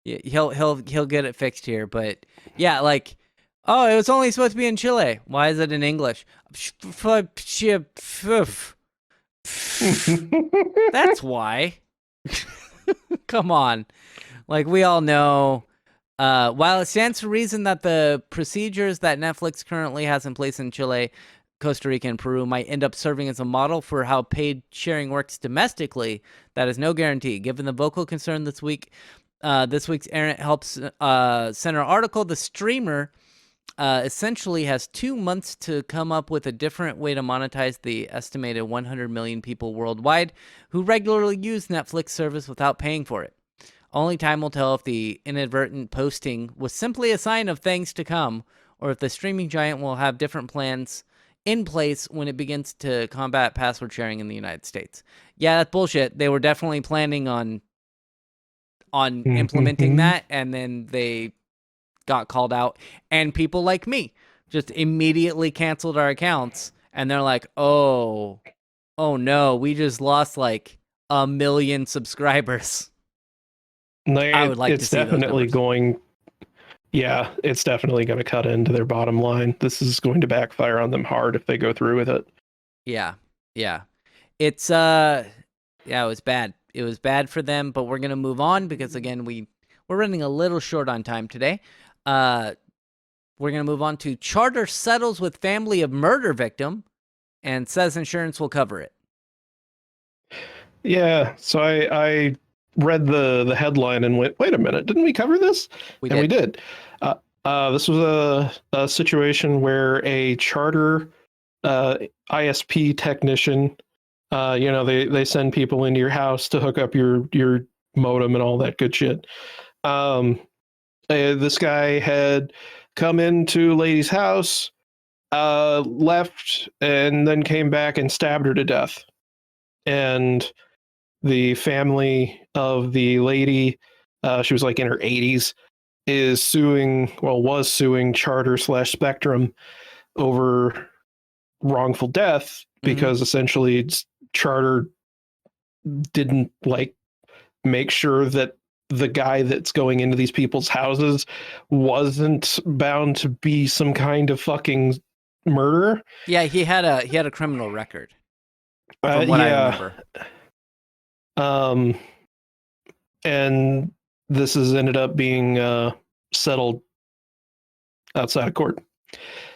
Yeah, he'll get it fixed here, but yeah, like, oh, it was only supposed to be in Chile. Why is it in English? That's why. Come on. Like, we all know, while it stands to reason that the procedures that Netflix currently has in place in Chile, Costa Rica, and Peru might end up serving as a model for how paid sharing works domestically, that is no guarantee. Given the vocal concern this week's Internet Helps Center article, the streamer essentially has 2 months to come up with a different way to monetize the estimated 100 million people worldwide who regularly use Netflix service without paying for it. Only time will tell if the inadvertent posting was simply a sign of things to come, or if the streaming giant will have different plans in place when it begins to combat password sharing in the United States. Yeah, that's bullshit. They were definitely planning on implementing that, and then they got called out, and people like me just immediately canceled our accounts, and they're like, oh no, we just lost like 1 million subscribers. I would like to see definitely going. Yeah, it's definitely going to cut into their bottom line. This is going to backfire on them hard if they go through with it. Yeah. It's yeah, it was bad. It was bad for them, but we're gonna move on because again we're running a little short on time today. We're gonna move on to Charter settles with family of murder victim and says insurance will cover it. Yeah, so I read the headline and went, wait a minute, didn't we cover this? We And did. we did. This was a situation where a Charter ISP technician, they send people into your house to hook up your modem and all that good shit. This guy had come into a lady's house, left, and then came back and stabbed her to death. And the family of the lady, she was like in her 80s, was suing Charter/Spectrum over wrongful death because essentially Charter didn't like make sure that the guy that's going into these people's houses wasn't bound to be some kind of fucking murderer. Yeah, he had a criminal record, from what I Yeah. remember. And this has ended up being settled outside of court.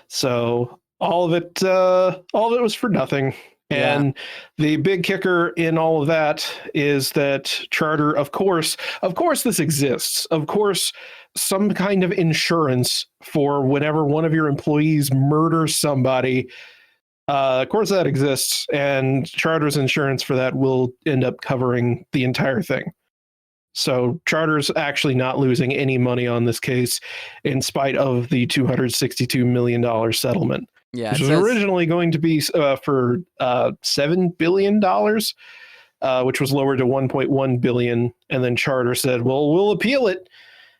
So all of it was for nothing. Yeah. And the big kicker in all of that is that Charter, of course, this exists. Of course, some kind of insurance for whenever one of your employees murders somebody. Of course, that exists, and Charter's insurance for that will end up covering the entire thing. So Charter's actually not losing any money on this case, in spite of the $262 million settlement. Yeah, Which was originally going to be for $7 billion, which was lowered to $1.1 billion. And then Charter said, well, we'll appeal it.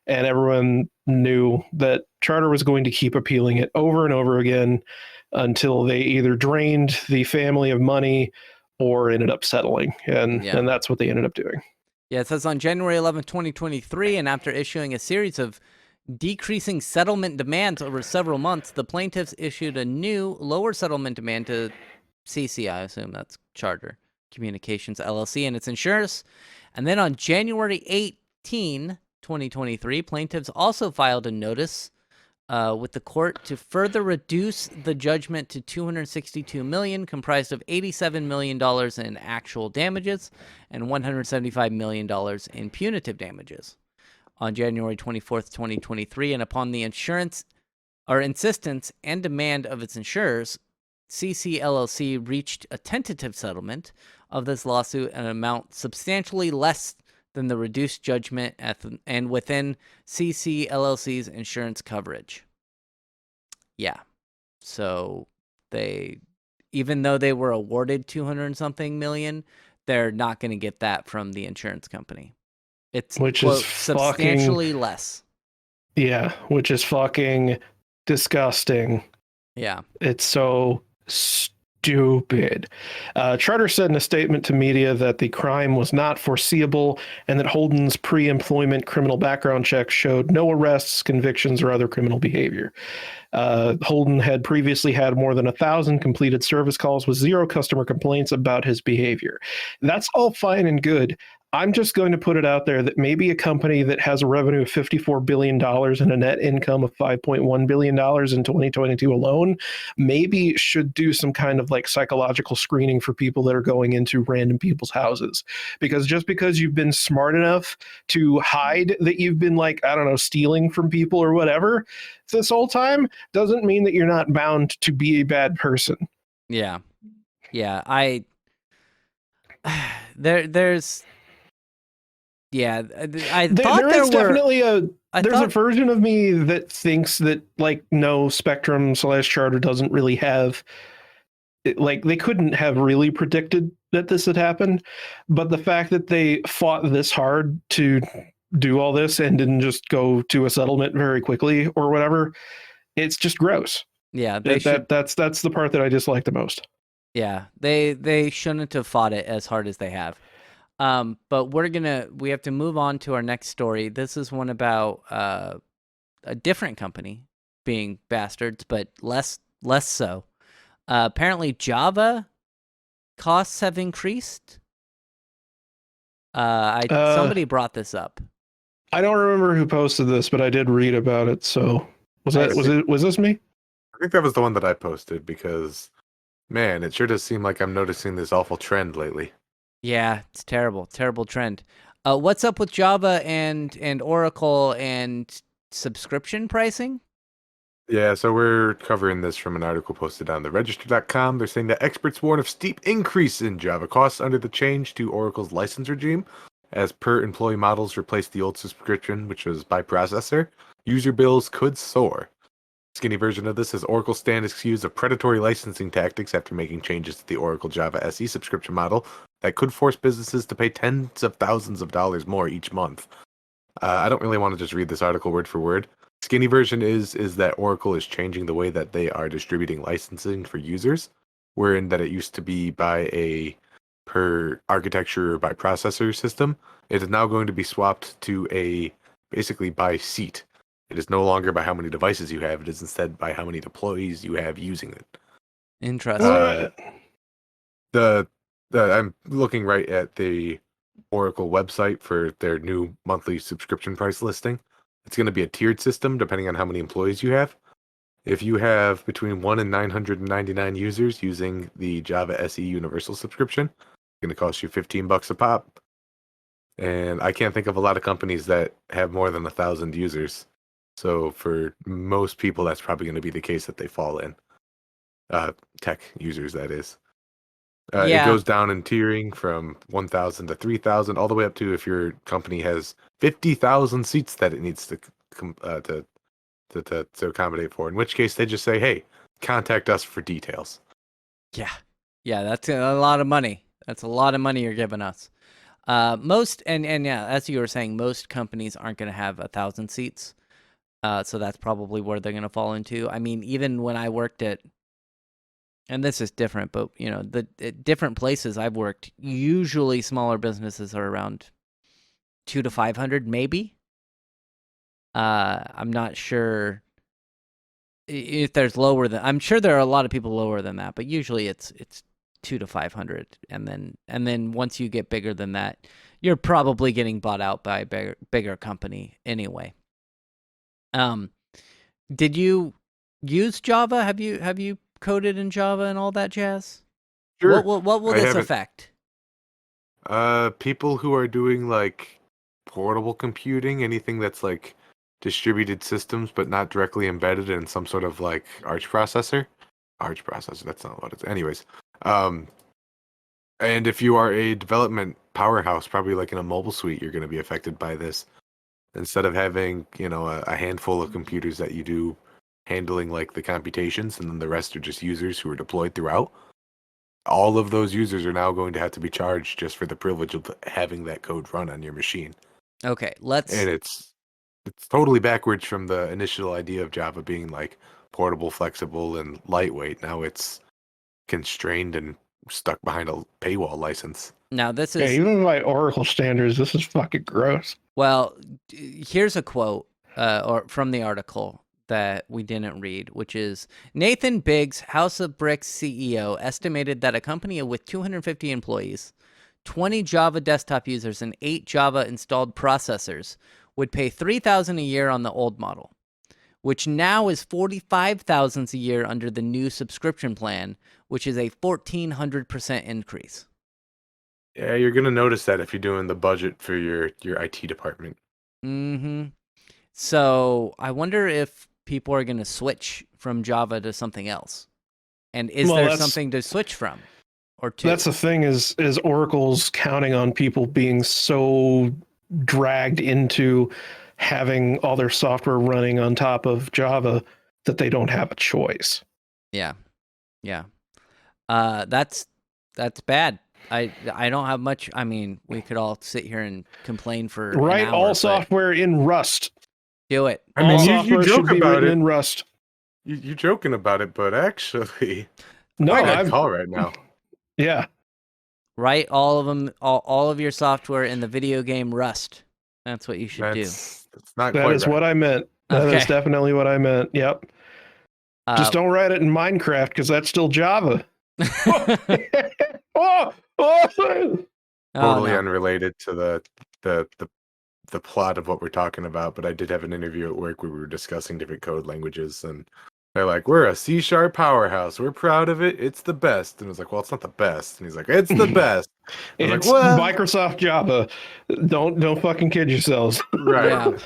And everyone knew that Charter was going to keep appealing it over and over again until they either drained the family of money or ended up settling. And that's what they ended up doing. Yeah, it says on January 11, 2023, and after issuing a series of decreasing settlement demands over several months, the plaintiffs issued a new, lower settlement demand to CC, I assume that's Charter Communications LLC, and its insurers. And then on January 18, 2023, plaintiffs also filed a notice with the court to further reduce the judgment to $262 million, comprised of $87 million in actual damages and $175 million in punitive damages. On January 24th, 2023, and upon the insurance or insistence and demand of its insurers, CC LLC reached a tentative settlement of this lawsuit at an amount substantially less than the reduced judgment and within CC LLC's insurance coverage. Yeah. So even though they were awarded 200 and something million, they're not going to get that from the insurance company. It's which quote, is substantially less. Yeah, which is fucking disgusting. Yeah. It's so stupid. Charter said in a statement to media that the crime was not foreseeable and that Holden's pre-employment criminal background check showed no arrests, convictions, or other criminal behavior. Holden had previously had more than 1,000 completed service calls with 0 customer complaints about his behavior. That's all fine and good. I'm just going to put it out there that maybe a company that has a revenue of $54 billion and a net income of $5.1 billion in 2022 alone, maybe should do some kind of like psychological screening for people that are going into random people's houses. Because just because you've been smart enough to hide that you've been like, I don't know, stealing from people or whatever this whole time doesn't mean that you're not bound to be a bad person. Yeah. Yeah. There's yeah, I thought there is were definitely there's a version of me that thinks that like no Spectrum/Charter doesn't really have like they couldn't have really predicted that this had happened, but the fact that they fought this hard to do all this and didn't just go to a settlement very quickly or whatever, it's just gross. Yeah, that's the part that I dislike the most. Yeah, they shouldn't have fought it as hard as they have. But we have to move on to our next story. This is one about a different company being bastards, but less so. Apparently Java costs have increased? Uh, Somebody brought this up. I don't remember who posted this, but I did read about it. So was I that see. was this me? I think that was the one that I posted because, man, it sure does seem like I'm noticing this awful trend lately. Yeah, it's terrible, terrible trend. What's up with Java and Oracle and subscription pricing? Yeah, so we're covering this from an article posted on theregister.com. They're saying that experts warn of steep increase in Java costs under the change to Oracle's license regime. As per employee models replace the old subscription, which was by processor, user bills could soar. Skinny version of this is Oracle stand accused of predatory licensing tactics after making changes to the Oracle Java SE subscription model that could force businesses to pay tens of thousands of dollars more each month. I don't really want to just read this article word for word. Skinny version is that Oracle is changing the way that they are distributing licensing for users, wherein that it used to be by a per architecture or by processor system. It is now going to be swapped to a basically by seat. It is no longer by how many devices you have. It is instead by how many employees you have using it. Interesting. What? The I'm looking right at the Oracle website for their new monthly subscription price listing. It's going to be a tiered system depending on how many employees you have. If you have between 1 and 999 users using the Java SE Universal subscription, it's going to cost you $15 a pop. And I can't think of a lot of companies that have more than 1,000 users. So for most people, that's probably going to be the case that they fall in. Tech users, that is. It Yeah. goes down in tiering from 1,000 to 3,000, all the way up to if your company has 50,000 seats that it needs to accommodate for. In which case, they just say, "Hey, contact us for details." Yeah, that's a lot of money. That's a lot of money you're giving us. Most and yeah, as you were saying, most companies aren't going to have 1,000 seats. So that's probably where they're going to fall into. I mean, even when I worked at, and this is different, but the different places I've worked, usually smaller businesses are around 200 to 500, maybe. I'm not sure if there's lower than. I'm sure there are a lot of people lower than that, but usually it's 200 to 500, and then once you get bigger than that, you're probably getting bought out by a bigger company anyway. Did you use Java? Have you coded in Java and all that jazz? Sure. What will I this haven't- affect? People who are doing like portable computing, anything that's like distributed systems but not directly embedded in some sort of like Arch processor. Arch processor, that's not what it's. Anyways, and if you are a development powerhouse, probably like in a mobile suite, you're going to be affected by this. Instead of having, a handful of computers that you do handling like the computations, and then the rest are just users who are deployed throughout. All of those users are now going to have to be charged just for the privilege of having that code run on your machine. Okay, And it's totally backwards from the initial idea of Java being like portable, flexible, and lightweight. Now it's constrained and stuck behind a paywall license. Now this Yeah, is even by Oracle standards, this is fucking gross. well. Here's a quote or from the article that we didn't read, which is Nathan Biggs, House of Bricks CEO, estimated that a company with 250 employees, 20 Java desktop users, and 8 Java installed processors would pay $3,000 a year on the old model, which now is $45,000 a year under the new subscription plan, which is a 1,400% increase. Yeah, you're gonna notice that if you're doing the budget for your IT department. Mm-hmm. So I wonder if people are going to switch from Java to something else. And is Well, there that's- something to switch from or to? That's the thing is Oracle's counting on people being so dragged into having all their software running on top of Java that they don't have a choice. Yeah. That's bad. I don't have much. I mean, we could all sit here and complain for Write an hour, all but software in Rust. do it. I mean, all you software joke should be about written it. in Rust. You're joking about it, but actually, No, I got a I'm call right now. yeah. Write all of them, all of your software in the video game Rust. That's what you should do. That's not That quite is right. what I meant. That is Okay. definitely what I meant. Yep. Just don't write it in Minecraft because that's still Java. Oh, oh. Totally no. unrelated to the plot of what we're talking about, but I did have an interview at work where we were discussing different code languages, and they're like, "We're a C# powerhouse. We're proud of it. It's the best." And I was like, "Well, it's not the best." And he's like, "It's the best." I was It's like, "Well, Microsoft Java. Don't fucking kid yourselves. right." Yeah.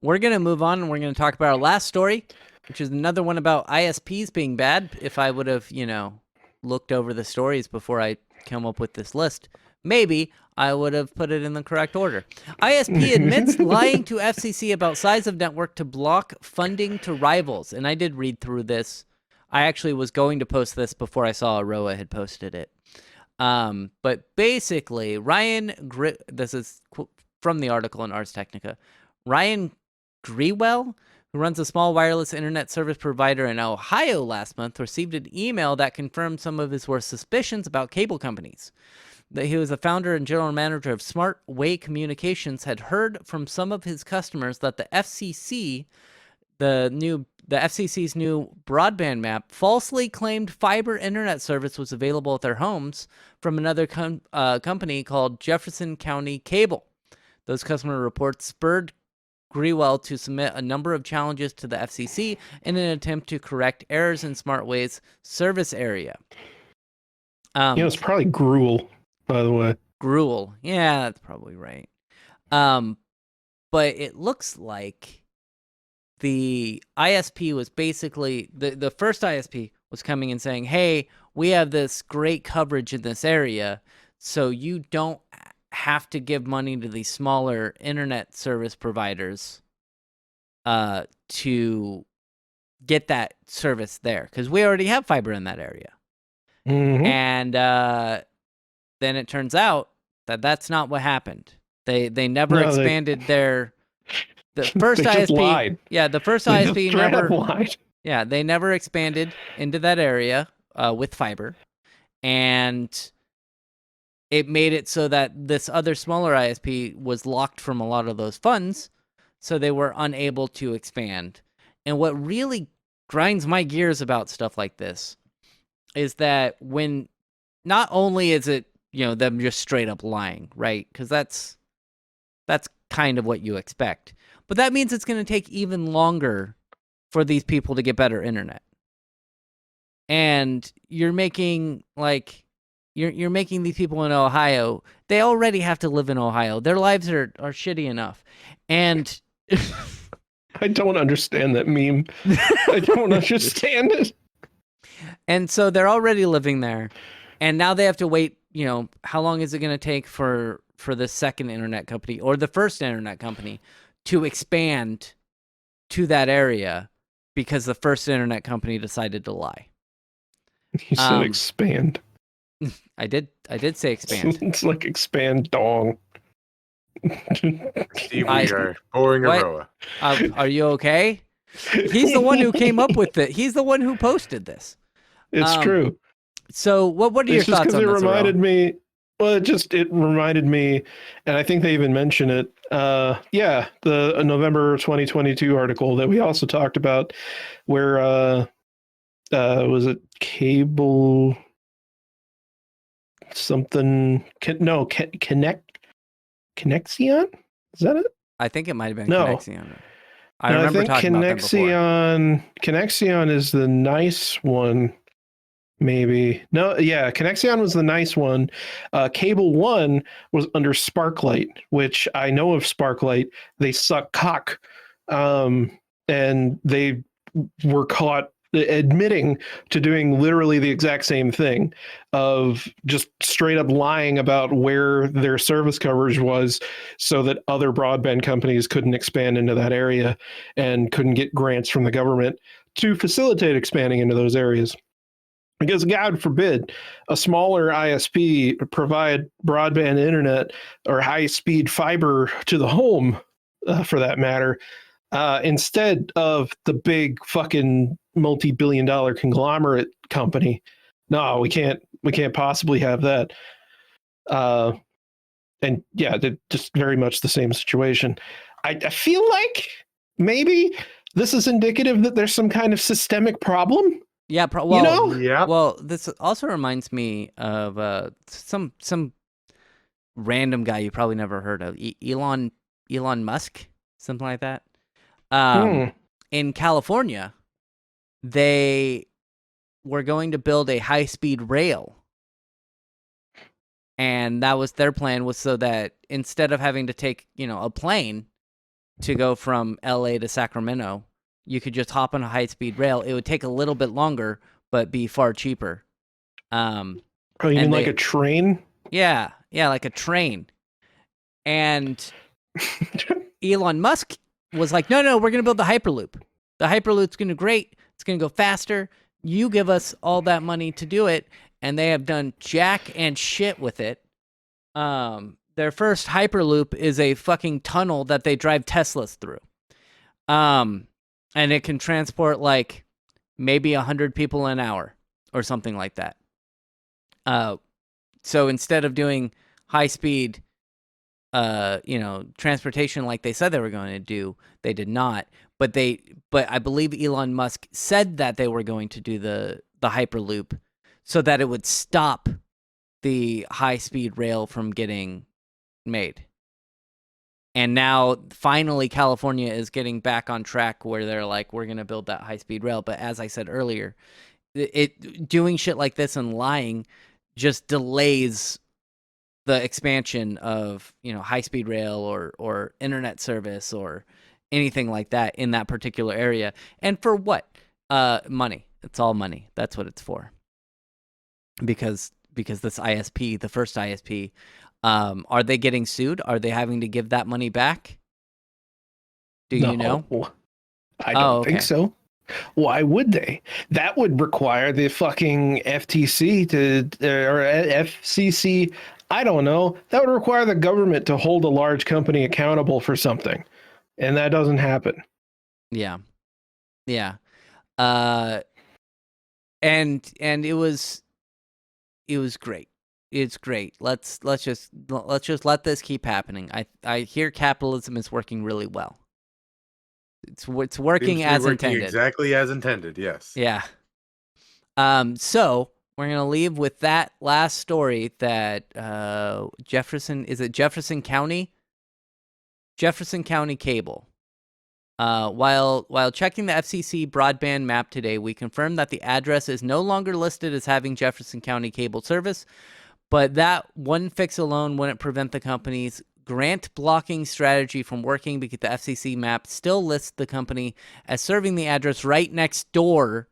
We're going to move on, and we're going to talk about our last story, which is another one about ISPs being bad. If I would have, looked over the stories before I come up with this list, maybe I would have put it in the correct order. ISP admits lying to FCC about size of network to block funding to rivals. And I did read through this. I actually was going to post this before I saw Aroa had posted it. But basically, this is from the article in Ars Technica. Ryan Grewell, who runs a small wireless internet service provider in Ohio last month, received an email that confirmed some of his worst suspicions about cable companies. That he was the founder and general manager of Smart Way Communications, had heard from some of his customers that the FCC, the FCC's new broadband map, falsely claimed fiber internet service was available at their homes from another company called Jefferson County Cable. Those customer reports spurred Grewell to submit a number of challenges to the FCC in an attempt to correct errors in SmartWay's service area. It's probably Gruel, by the way. Gruel. Yeah, that's probably right. But it looks like the ISP was basically, the first ISP was coming and saying, hey, we have this great coverage in this area, so you don't have to give money to these smaller internet service providers to get that service there, because we already have fiber in that area. Mm-hmm. And then it turns out that that's not what happened. They never expanded their the first they ISP. Just lied. Yeah, the first they ISP just never lied. Yeah, they never expanded into that area with fiber, and it made it so that this other smaller ISP was locked from a lot of those funds, so they were unable to expand. And what really grinds my gears about stuff like this is that when not only is it, them just straight up lying, right? Because that's kind of what you expect. But that means it's going to take even longer for these people to get better internet. And you're making you're making these people in Ohio, they already have to live in Ohio. Their lives are shitty enough. And I don't understand that meme. I don't understand it. And so they're already living there. And now they have to wait, how long is it going to take for the second internet company or the first internet company to expand to that area because the first internet company decided to lie. You said expand. I did say expand. It's like expand dong. Steve, we are boring Aroa. Are you okay? He's the one who came up with it. He's the one who posted this. It's true. So what are your thoughts on this? It reminded me. Well, it reminded me, and I think they even mention it. The November 2022 article that we also talked about, where was it cable something? Connexion? Is that it? I think it might have been No. Connexion. I remember talking about them before. Connexion is the nice one. Maybe. No, yeah, Connexion was the nice one. Cable One was under Sparklight, which I know of Sparklight. They suck cock. And they were caught admitting to doing literally the exact same thing of just straight up lying about where their service coverage was so that other broadband companies couldn't expand into that area and couldn't get grants from the government to facilitate expanding into those areas. Because God forbid a smaller ISP provide broadband internet or high-speed fiber to the home, for that matter, instead of the big fucking multi-billion-dollar conglomerate company. No, we can't possibly have that. And yeah, they're just very much the same situation. I feel like maybe this is indicative that there's some kind of systemic problem Yeah, You know? Yep. well, this also reminds me of some random guy you probably never heard of, Elon Musk, something like that. Hmm. In California, they were going to build a high-speed rail, and that was their plan, was so that instead of having to take, a plane to go from LA to Sacramento, you could just hop on a high-speed rail. It would take a little bit longer, but be far cheaper. Um, Oh, you and mean like they, a train? yeah, like a train. And Elon Musk was like, no, we're going to build the Hyperloop. The Hyperloop's going to be great. It's going to go faster. You give us all that money to do it. And they have done jack and shit with it. Their first Hyperloop is a fucking tunnel that they drive Teslas through. And it can transport like maybe 100 people an hour or something like that. So instead of doing high speed transportation like they said they were going to do, they did not. But I believe Elon Musk said that they were going to do the Hyperloop so that it would stop the high speed rail from getting made. And now finally California is getting back on track where they're like, we're going to build that high speed rail. But as I said earlier, it doing shit like this and lying just delays the expansion of high speed rail or internet service or anything like that in that particular area. And for what? Money. It's all money. That's what it's for. Because this ISP, the first ISP, are they getting sued? Are they having to give that money back? Do you know? I don't think okay. so. Why would they? That would require the fucking FTC or FCC. I don't know. That would require the government to hold a large company accountable for something, and that doesn't happen. Yeah. And it was great. It's great. Let's just let this keep happening. I hear capitalism is working really well. It's working Seems to be as working intended. exactly as intended. Yes. Yeah. So we're gonna leave with that last story that Jefferson County? Jefferson County Cable. While checking the FCC broadband map today, we confirmed that the address is no longer listed as having Jefferson County cable service, but that one fix alone wouldn't prevent the company's grant blocking strategy from working because the FCC map still lists the company as serving the address right next door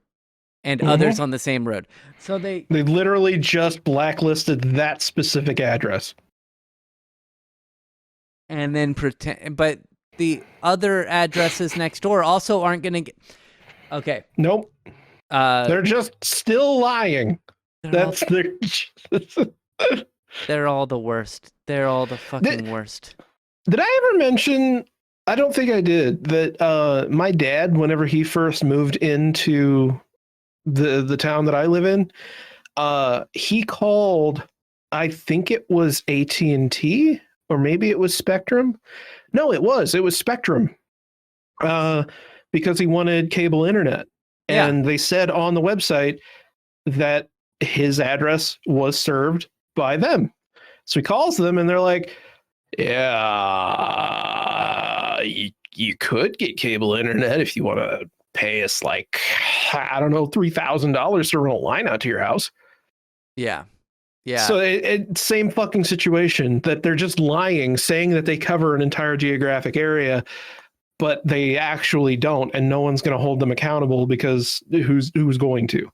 and others on the same road. So they literally just blacklisted that specific address. And then pretend, but the other addresses next door also aren't going to get. Okay. Nope. They're just still lying. That's they're all the worst. They're all the fucking worst. Did I ever mention? I don't think I did. That my dad, whenever he first moved into the town that I live in, he called. I think it was AT&T or maybe it was Spectrum. No, it was Spectrum. Because he wanted cable internet, and they said on the website that his address was served by them. So he calls them, and they're like, "Yeah, you could get cable internet if you want to pay us like, I don't know, $3,000 to run a line out to your house." Yeah. So same fucking situation, that they're just lying, saying that they cover an entire geographic area, but they actually don't, and no one's going to hold them accountable because who's going to?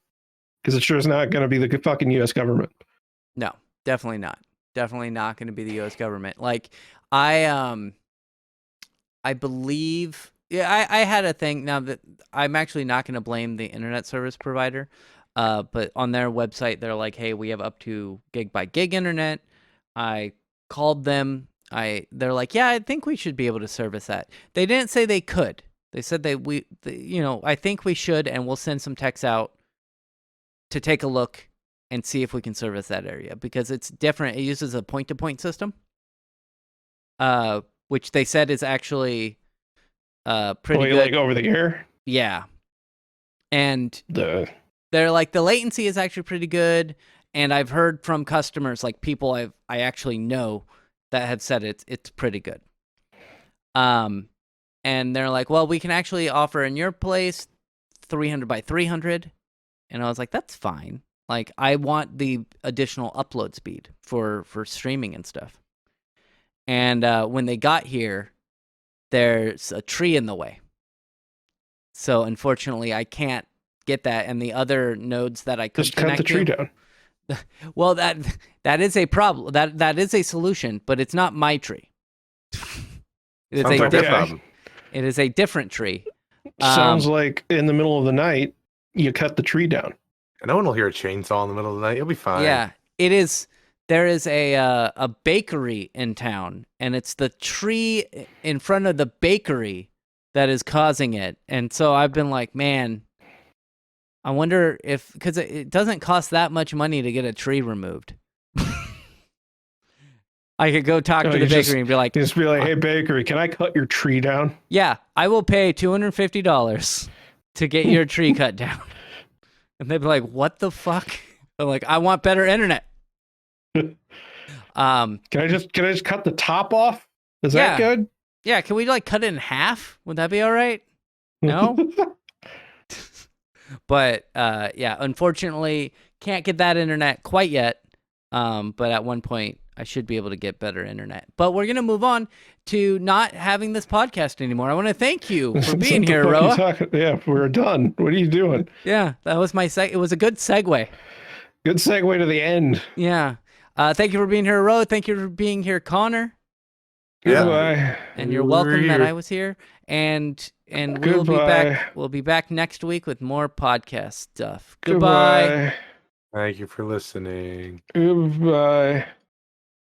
Because it sure is not going to be the fucking U.S. government. No, definitely not. Definitely not going to be the U.S. government. Like I believe, I had a thing. Now that I'm actually not going to blame the internet service provider, but on their website they're like, hey, we have up to gig by gig internet. I called them. They're like, yeah, I think we should be able to service that. They didn't say they could. They said I think we should, and we'll send some techs out to take a look and see if we can service that area, because it's different. It uses a point-to-point system, which they said is actually pretty good. Like over the air? Yeah. And They're like, the latency is actually pretty good, and I've heard from customers, like people I actually know that have said it's pretty good. And they're like, well, we can actually offer in your place 300 by 300, and I was like, that's fine. Like, I want the additional upload speed for streaming and stuff. And when they got here, there's a tree in the way. So unfortunately, I can't get that. And the other nodes that I could Just cut the tree down. Well, that is a problem. That is a solution, but it's not my tree. It is Sounds a like their different. problem. It is a different tree. Sounds like in the middle of the night, you cut the tree down. And no one will hear a chainsaw in the middle of the night. You'll be fine. Yeah, it is. There is a bakery in town, and it's the tree in front of the bakery that is causing it. And so I've been like, man, I wonder if, because it doesn't cost that much money to get a tree removed. I could go talk to the bakery and be like, just be like, hey, bakery, can I cut your tree down? yeah, I will pay $250 to get your tree cut down. And they'd be like, what the fuck? I'm like, I want better internet. Can I just cut the top off? Is that good? Yeah, can we like cut it in half? Would that be all right? No? But yeah, unfortunately, can't get that internet quite yet. But at one point, I should be able to get better internet. But we're going to move on to not having this podcast anymore. I want to thank you for being here, Roa. Yeah, we're done. What are you doing? Yeah, that was my it was a good segue. Good segue to the end. Yeah. Thank you for being here, Roa. Thank you for being here, Connor. Goodbye. And you're welcome that I was here. And we'll be back. We'll be back next week with more podcast stuff. Goodbye. Thank you for listening. Goodbye.